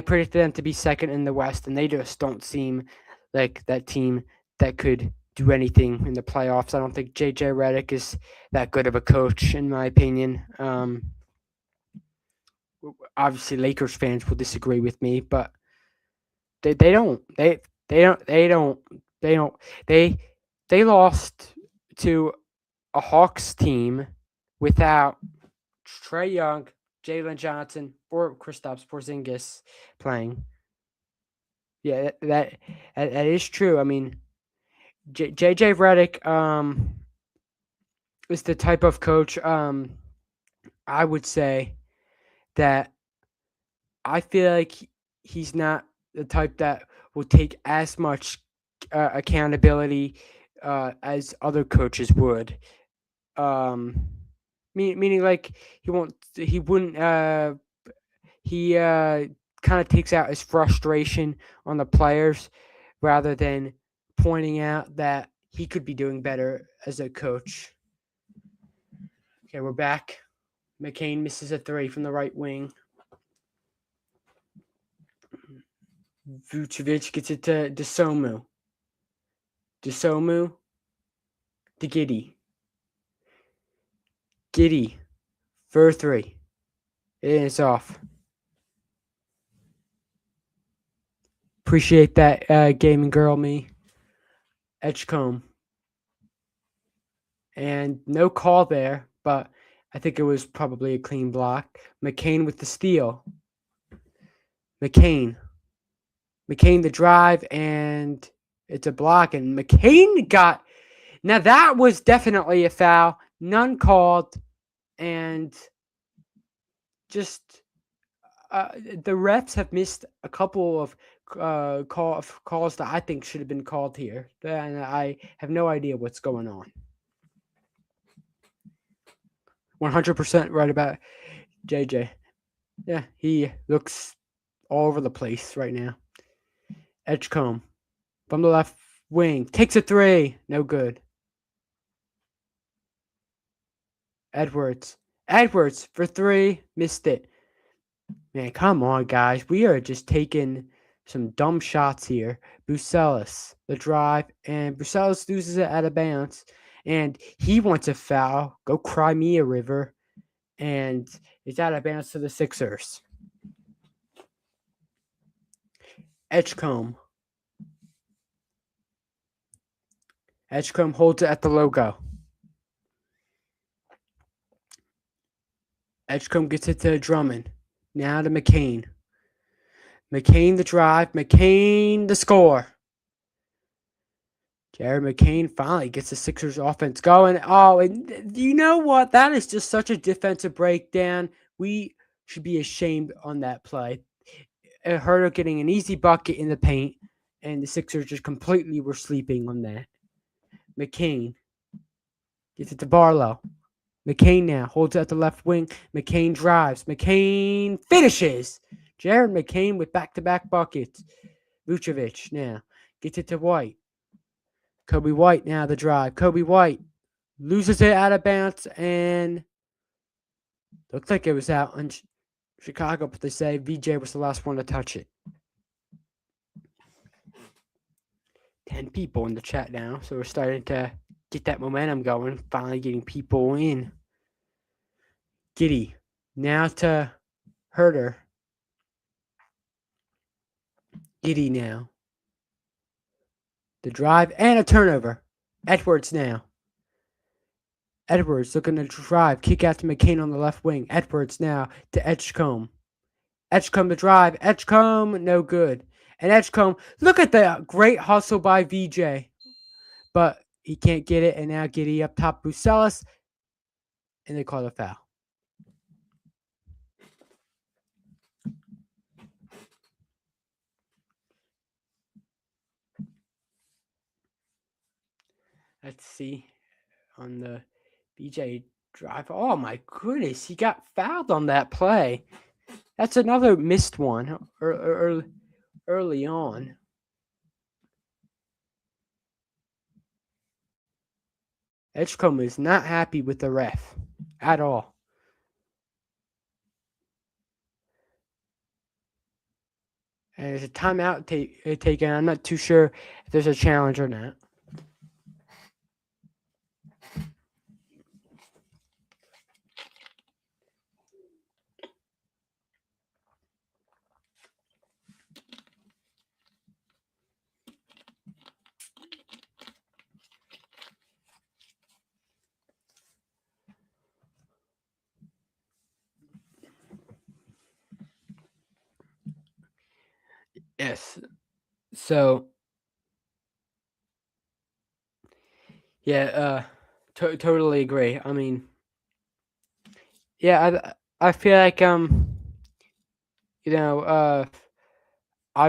S1: predicted them to be second in the West, and they just don't seem like that team that could do anything in the playoffs. I don't think JJ Redick is that good of a coach, in my opinion. Obviously, Lakers fans will disagree with me, but they lost to a Hawks team without Trae Young, Jalen Johnson, or Kristaps Porzingis playing. Yeah, that is true. I mean, JJ Redick is the type of coach I would say that I feel like he's not the type that will take as much accountability as other coaches would. Meaning like he kind of takes out his frustration on the players rather than pointing out that he could be doing better as a coach. Okay, we're back. McCain misses a 3 from the right wing. Vucevic gets it to DeSomu. DeSomu to Giddey. Giddey for 3. And it's off. Appreciate that, gaming girl, me. Edgecombe. And no call there, but I think it was probably a clean block. McCain with the steal. McCain the drive, and it's a block. And McCain got... Now, that was definitely a foul. None called. And just... the refs have missed a couple of calls that I think should have been called here, and I have no idea what's going on. 100% right about JJ. Yeah, he looks all over the place right now. Edgecombe from the left wing takes a three, no good. Edwards for three, missed it. Man, come on, guys. We are just taking some dumb shots here. Bucelis, the drive, and Bucelis loses it out of bounds. And he wants a foul. Go cry me a river. And it's out of bounds to the Sixers. Edgecombe. Edgecombe holds it at the logo. Edgecombe gets it to Drummond. Now to McCain. McCain the drive. McCain the score. Jared McCain finally gets the Sixers offense going. Oh, and you know what? That is just such a defensive breakdown. We should be ashamed on that play. Herter getting an easy bucket in the paint, and the Sixers just completely were sleeping on that. McCain gets it to Barlow. McCain now holds it at the left wing. McCain drives. McCain finishes. Jared McCain with back-to-back buckets. Vucevic now gets it to White. Kobe White now the drive. Kobe White loses it out of bounds and looked like it was out on Chicago, but they say VJ was the last one to touch it. 10 people in the chat now, so we're starting to get that momentum going, finally getting people in. Giddy now to Herter. Giddy now. The drive and a turnover. Edwards now. Edwards looking to drive. Kick out to McCain on the left wing. Edwards now to Edgecombe. Edgecombe to drive. Edgecombe, no good. And Edgecombe, look at the great hustle by VJ. But he can't get it. And now Giddy up top. Bucelis. And they call a foul. Let's see on the VJ drive. Oh my goodness, he got fouled on that play. That's another missed one early on. Edgecombe is not happy with the ref at all. And there's a timeout taken. I'm not too sure if there's a challenge or not. Yes. So, yeah, totally agree. I mean, yeah, I feel like I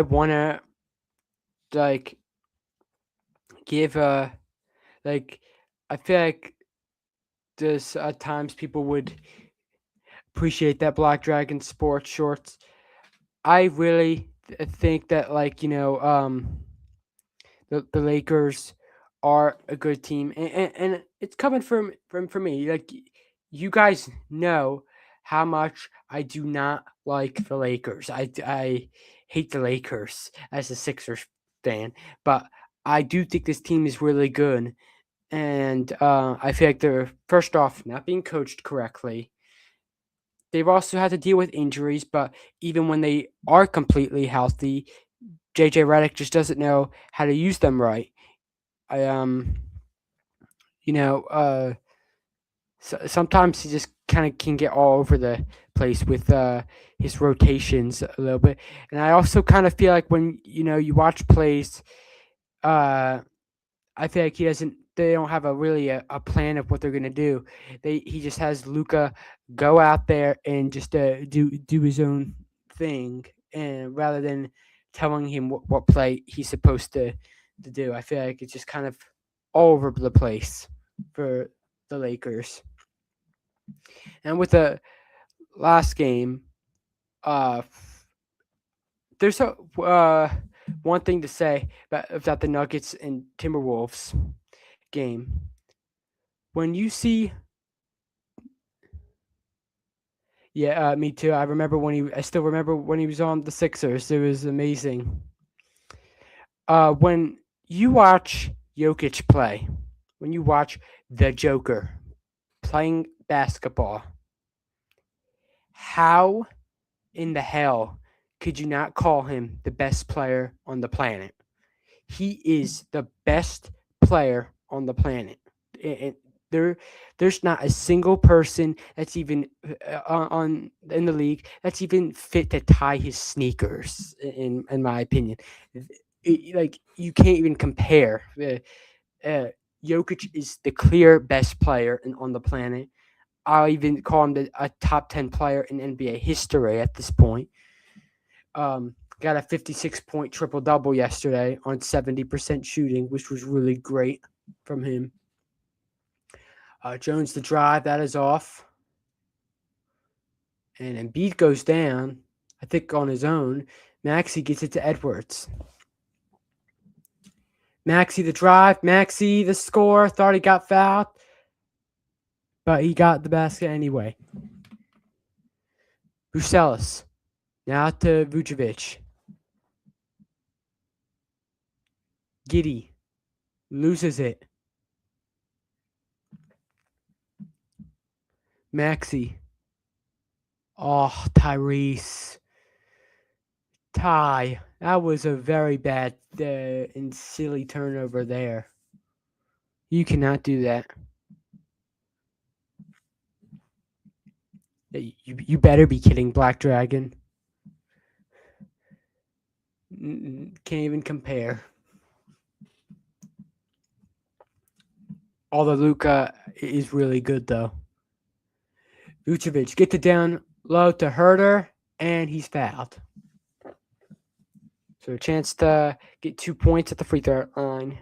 S1: wanna like give like I feel like there's at times people would appreciate that Black Dragon sports shorts. I really think that the Lakers are a good team, and it's coming from me. Like you guys know how much I do not like the Lakers. I hate the Lakers as a Sixers fan, but I do think this team is really good, and I feel like they're first off not being coached correctly. They've also had to deal with injuries, but even when they are completely healthy, JJ Redick just doesn't know how to use them right. I sometimes he just kind of can get all over the place with his rotations a little bit, and I also kind of feel like when you watch plays, I feel like They don't have a plan of what they're gonna do. He just has Luka go out there and just do his own thing, and rather than telling him what play he's supposed to do. I feel like it's just kind of all over the place for the Lakers. And with the last game, uh, there's a one thing to say about the Nuggets and Timberwolves game. When you see, yeah, me too. I still remember when he was on the Sixers. It was amazing. When you watch Jokic play, when you watch the Joker playing basketball, how in the hell could you not call him the best player on the planet? He is the best player on the planet. And there's not a single person that's even on in the league that's even fit to tie his sneakers. In my opinion, like you can't even compare. Jokic is the clear best player on the planet. I'll even call him a top 10 player in NBA history at this point. Got a 56-point triple double yesterday on 70% shooting, which was really great from him. Jones the drive, that is off. And Embiid goes down, I think on his own. Maxey gets it to Edwards. Maxey the drive, Maxey the score. Thought he got fouled, but he got the basket anyway. Bucelis, now to Vucevic. Giddy loses it. Maxey. Oh, Tyrese. Ty. That was a very bad and silly turnover there. You cannot do that. You better be kidding, Black Dragon. Can't even compare. Although Luka is really good, though. Vucevic gets it down low to Herter, and he's fouled. So a chance to get 2 points at the free throw line.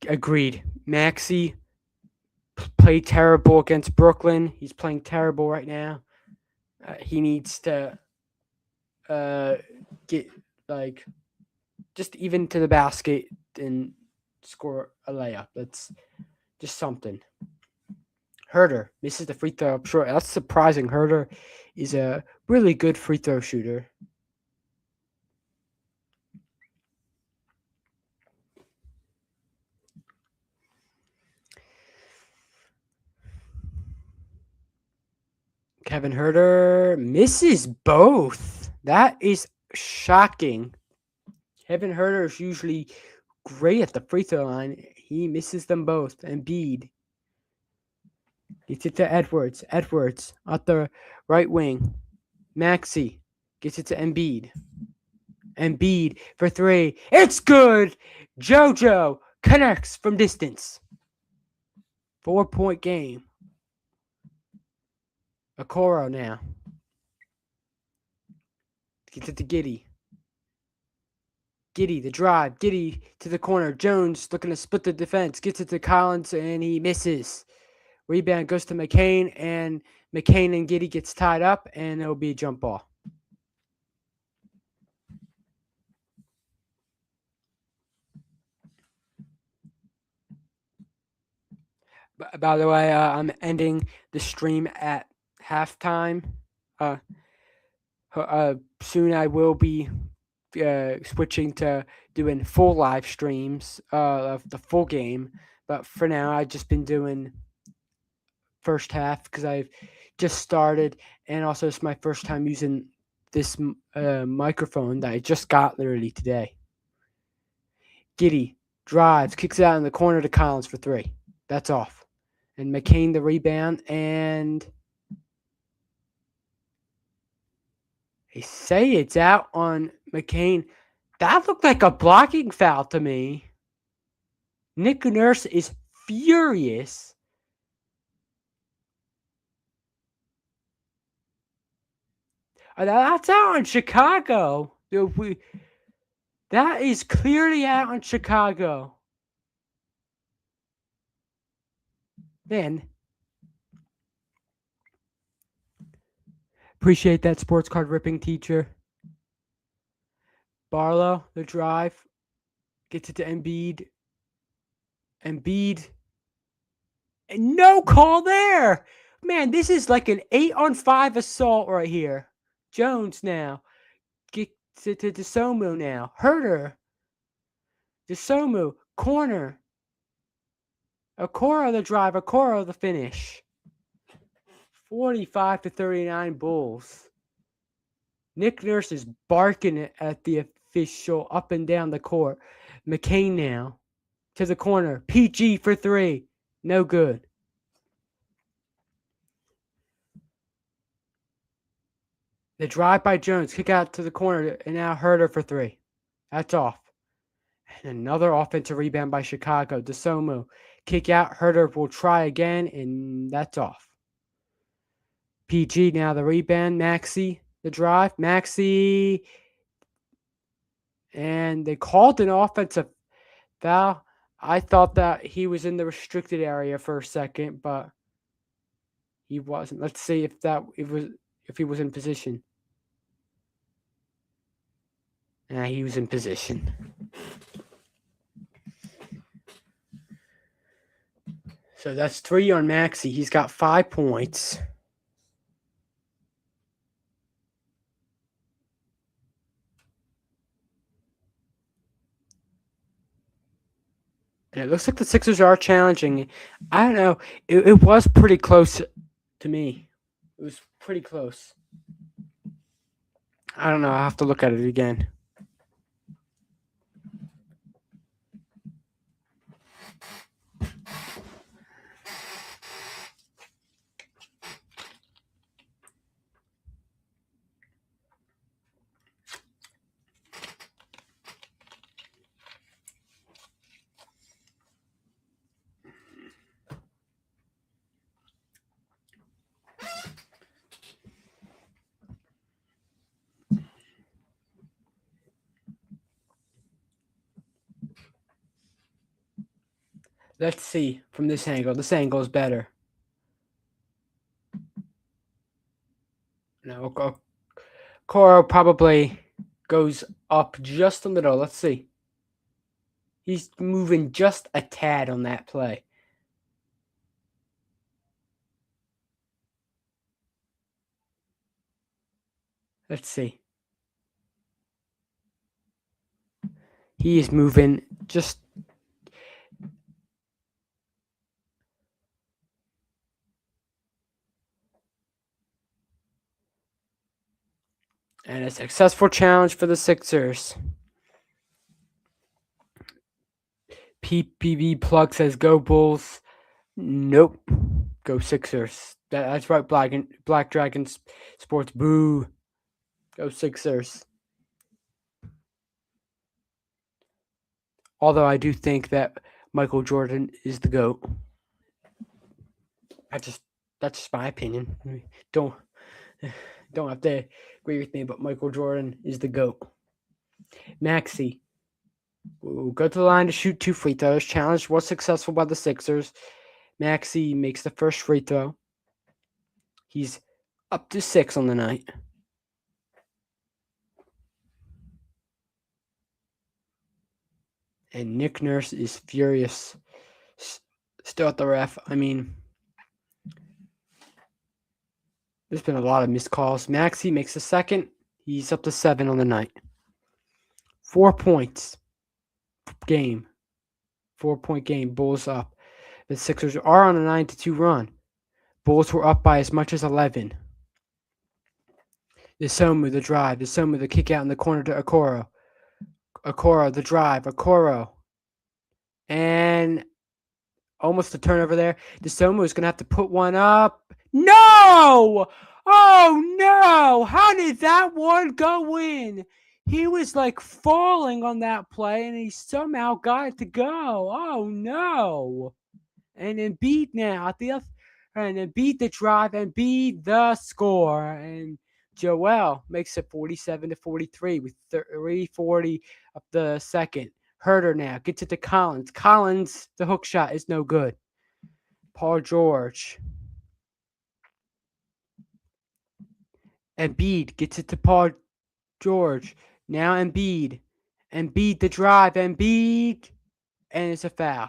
S1: Agreed. Maxey played terrible against Brooklyn. He's playing terrible right now. He needs to get just even to the basket and score a layup. That's just something. Herter misses the free throw up short. That's surprising. Herter is a really good free throw shooter. Kevin Herter misses both. That is shocking. Kevin Herter is usually great at the free throw line. He misses them both. Embiid gets it to Edwards. Edwards at the right wing. Maxey gets it to Embiid. Embiid for three. It's good. JoJo connects from distance. 4-point game. Okoro now. Gets it to Giddy. Giddy, the drive. Giddy to the corner. Jones looking to split the defense. Gets it to Collins, and he misses. Rebound goes to McCain, and McCain and Giddy gets tied up, and it'll be a jump ball. By the way, I'm ending the stream at halftime. Soon I will be switching to doing full live streams of the full game. But for now, I've just been doing first half because I've just started, and also it's my first time using this microphone that I just got literally today. Giddy drives, kicks it out in the corner to Collins for three. That's off. And McCain the rebound, and they say it's out on McCain. That looked like a blocking foul to me. Nick Nurse is furious. That's out on Chicago. That is clearly out on Chicago. Then, appreciate that sports card ripping teacher. Barlow, the drive. Gets it to Embiid. Embiid. And no call there. Man, this is like an 8-on-5 assault right here. Jones now. Gets it to DeSomo now. Herter. DeSomo. Corner. Okoro the drive. Okoro the finish. 45-39 Bulls. Nick Nurse is barking at the official up and down the court. McCain now to the corner. PG for three. No good. The drive by Jones. Kick out to the corner. And now Herter for three. That's off. And another offensive rebound by Chicago. DeSomo. Kick out. Herter will try again. And that's off. PG now the rebound. Maxey. The drive. Maxey. And they called an offensive foul. I thought that he was in the restricted area for a second, but he wasn't. Let's see if he was in position. He was in position. So that's 3 on Maxey. He's got 5 points. And it looks like the Sixers are challenging. I don't know. It was pretty close to me. It was pretty close. I don't know. I'll have to look at it again. Let's see from this angle. This angle is better. No, Coro probably goes up just a little. Let's see. He's moving just a tad on that play. Let's see. He is moving just. And a successful challenge for the Sixers. PPV plug says go Bulls. Nope. Go Sixers. That's right, Black Dragon Sports. Boo. Go Sixers. Although I do think that Michael Jordan is the GOAT. That's just my opinion. Don't have to agree with me, but Michael Jordan is the GOAT. Maxey will go to the line to shoot 2 free throws. Challenge was successful by the Sixers. Maxey makes the first free throw. He's up to 6 on the night. And Nick Nurse is furious. Still at the ref. I mean, there's been a lot of missed calls. Maxey makes the second. He's up to 7 on the night. 4 points. Game. 4-point game. Bulls up. The Sixers are on a 9-2 run. Bulls were up by as much as 11. DeSomo, the drive. DeSomo, the kick out in the corner to Okoro. Okoro, the drive. Okoro. And almost a turnover there. DeSomo is going to have to put one up. No! Oh, no! How did that one go in? He was like falling on that play, and he somehow got it to go. Oh, no. And Embiid now at the and Embiid the drive and Embiid the score. And Joel makes it 47-43 with 3:40 of the second. Herder now gets it to Collins. Collins, the hook shot is no good. Paul George. Embiid gets it to Paul George. Now Embiid. Embiid the drive. Embiid. And it's a foul.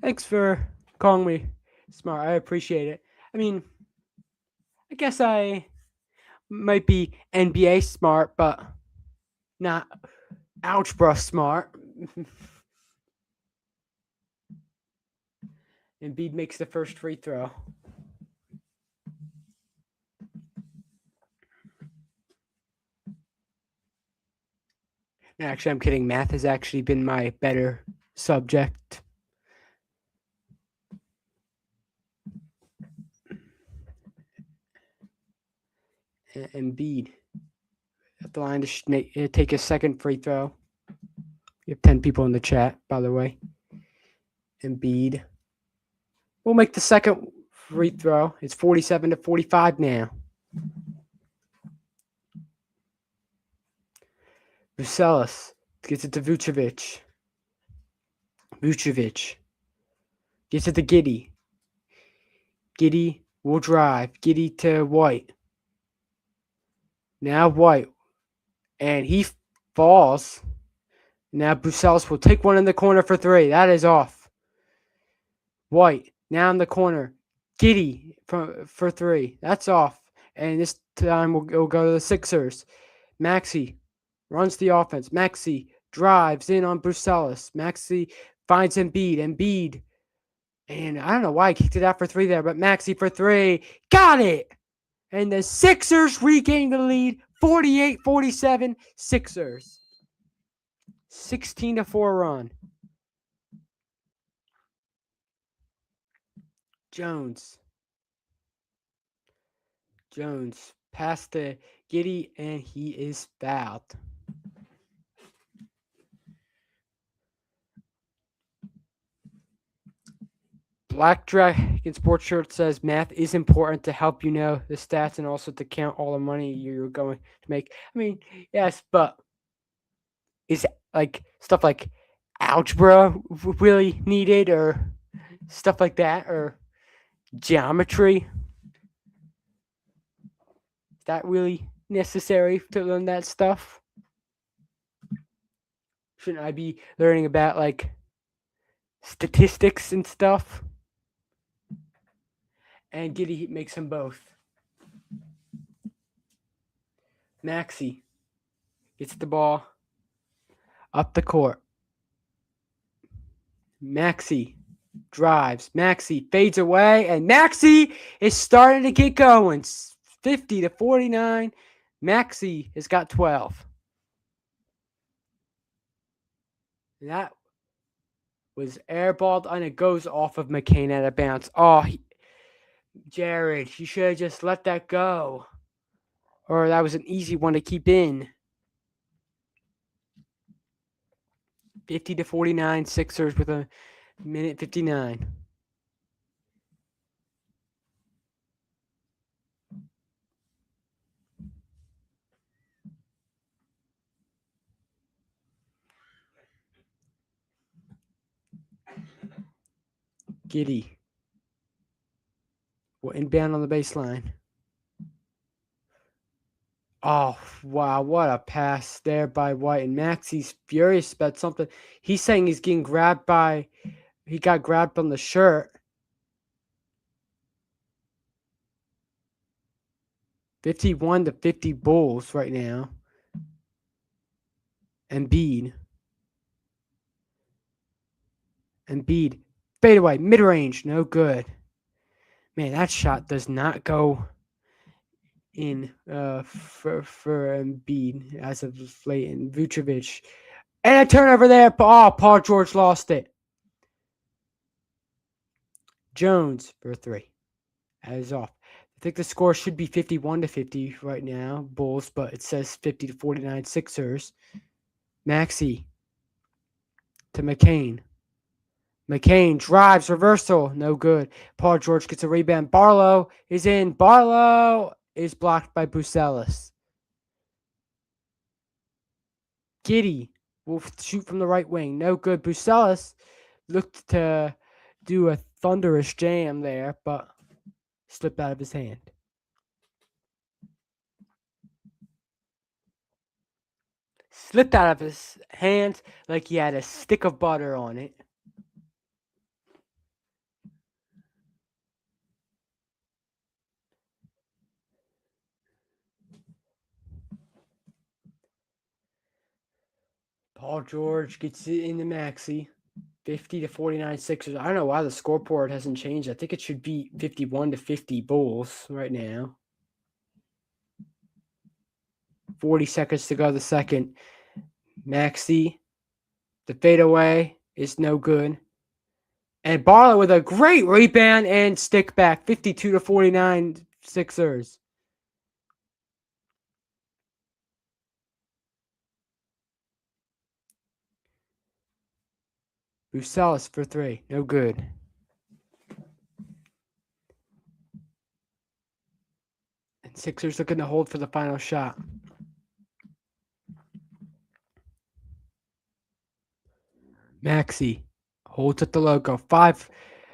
S1: Thanks for calling me smart. I appreciate it. I mean, I guess I might be NBA smart, but not algebra smart. Embiid makes the first free throw. Actually, I'm kidding. Math has actually been my better subject. Embiid at the line to take a second free throw. We have 10 people in the chat, by the way. Embiid will make the second free throw. It's 47-45 now. Vucelis gets it to Vucevic. Vucevic gets it to Giddey. Giddey will drive. Giddey to White. Now White. And he falls. Now Vucelis will take one in the corner for three. That is off. White now in the corner. Giddey for three. That's off. And this time we'll go to the Sixers. Maxey runs the offense. Maxey drives in on Vucelis. Maxey finds Embiid. Embiid. And I don't know why I kicked it out for three there, but Maxey for three. Got it! And the Sixers regain the lead. 48-47 Sixers. 16-4 run. Jones past to Giddey, and he is fouled. Black Dragon Sports Shirt says math is important to help you know the stats and also to count all the money you're going to make. I mean, yes, but is like stuff like algebra really needed or stuff like that or geometry? Is that really necessary to learn that stuff? Shouldn't I be learning about like statistics and stuff? And Giddey makes them both. Maxey gets the ball up the court. Maxey drives. Maxey fades away, and Maxey is starting to get going. 50-49. Maxey has got 12. That was airballed, and it goes off of McCain at a bounce. Oh, Jared, you should have just let that go. Or that was an easy one to keep in. 50-49 Sixers with a minute 59. Giddey will inbound on the baseline. Oh, wow. What a pass there by White. And Maxey's furious about something. He's saying he's getting grabbed by, he got grabbed on the shirt. 51-50 Bulls right now. Embiid. Fade away. Mid-range. No good. Man, that shot does not go in for Embiid as of late. And Vucevic. And a turnover there. Oh, Paul George lost it. Jones for three. That is off. think the score should be 51-50 right now, Bulls, but it says 50-49 Sixers. Maxey to McCain. McCain drives, reversal, no good. Paul George gets a rebound. Barlow is in. Barlow is blocked by Bucelis. Giddy will shoot from the right wing. No good. Bucelis looked to do a thunderous jam there, but slipped out of his hand. Slipped out of his hand like he had a stick of butter on it. Paul George gets it into Maxey. 50-49 Sixers. I don't know why the scoreboard hasn't changed. I think it should be 51-50 Bulls right now. 40 seconds to go the second. Maxey, the fadeaway is no good. And Barlow with a great rebound and stick back. 52-49 Sixers. Bucelis for three. No good. And Sixers looking to hold for the final shot. Maxey holds at the logo. 5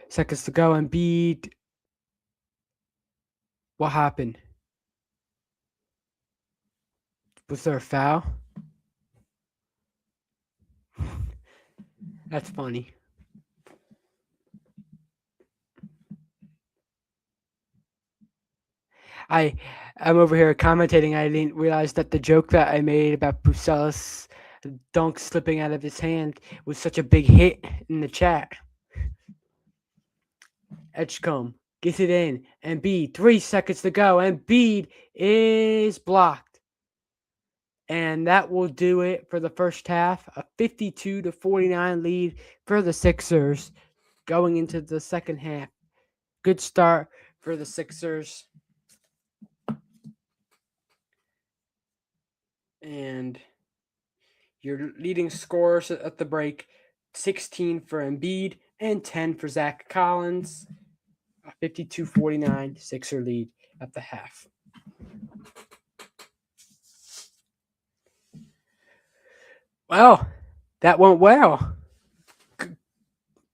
S1: seconds to go. Embiid. What happened? Was there a foul? That's funny. I'm over here commentating. I didn't realize that the joke that I made about Bucelis dunk slipping out of his hand was such a big hit in the chat. Edgecombe gets it in. Embiid, 3 seconds to go. Embiid is blocked. And that will do it for the first half. A 52-49 lead for the Sixers going into the second half. Good start for the Sixers. And your leading scorers at the break, 16 for Embiid and 10 for Zach Collins. A 52-49 Sixer lead at the half. Well, that went well.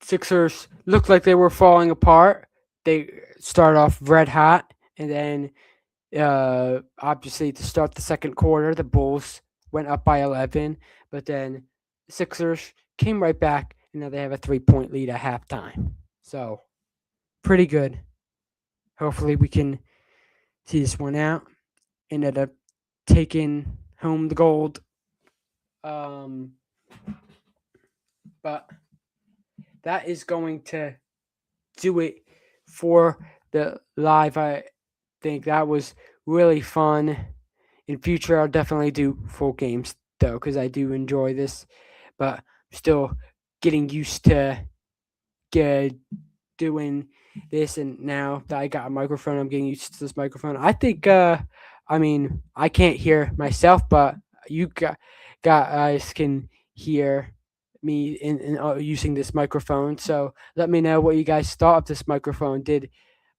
S1: Sixers looked like they were falling apart. They start off red hot, and then obviously to start the second quarter, the Bulls went up by 11, but then the Sixers came right back, and now they have a 3-point lead at halftime. So, pretty good. Hopefully we can see this one out and end up taking home the gold. But that is going to do it for the live. I think that was really fun. In future, I'll definitely do full games though, because I do enjoy this. But I'm still getting used to doing this, and now that I got a microphone, I'm getting used to this microphone. I think, I can't hear myself, but you guys can hear me in using this microphone. So let me know what you guys thought of this microphone. Did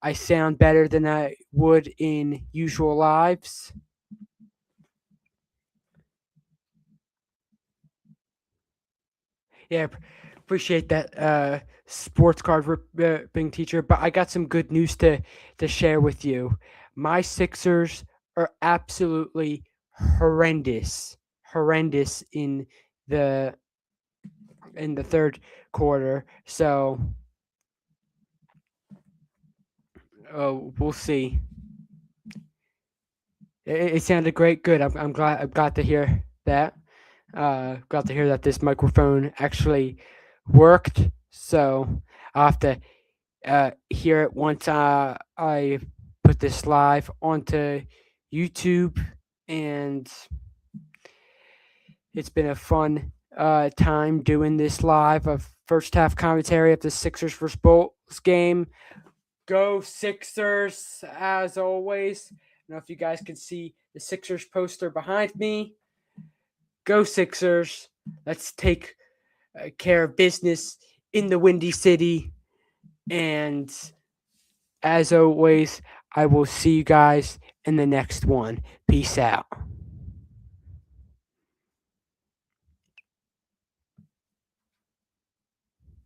S1: I sound better than I would in usual lives? Yeah, appreciate that, sports card ripping teacher. But I got some good news to share with you. My Sixers are absolutely horrendous in the third quarter. So we'll see. It sounded great. Good. I'm glad to hear that. Glad to hear that this microphone actually worked. So I'll have to hear it once I put this live onto YouTube. And it's been a fun time doing this live of first half commentary of the Sixers vs Bulls game. Go Sixers, as always. I don't know if you guys can see the Sixers poster behind me. Go Sixers. Let's take care of business in the Windy City. And as always, I will see you guys in the next one. Peace out.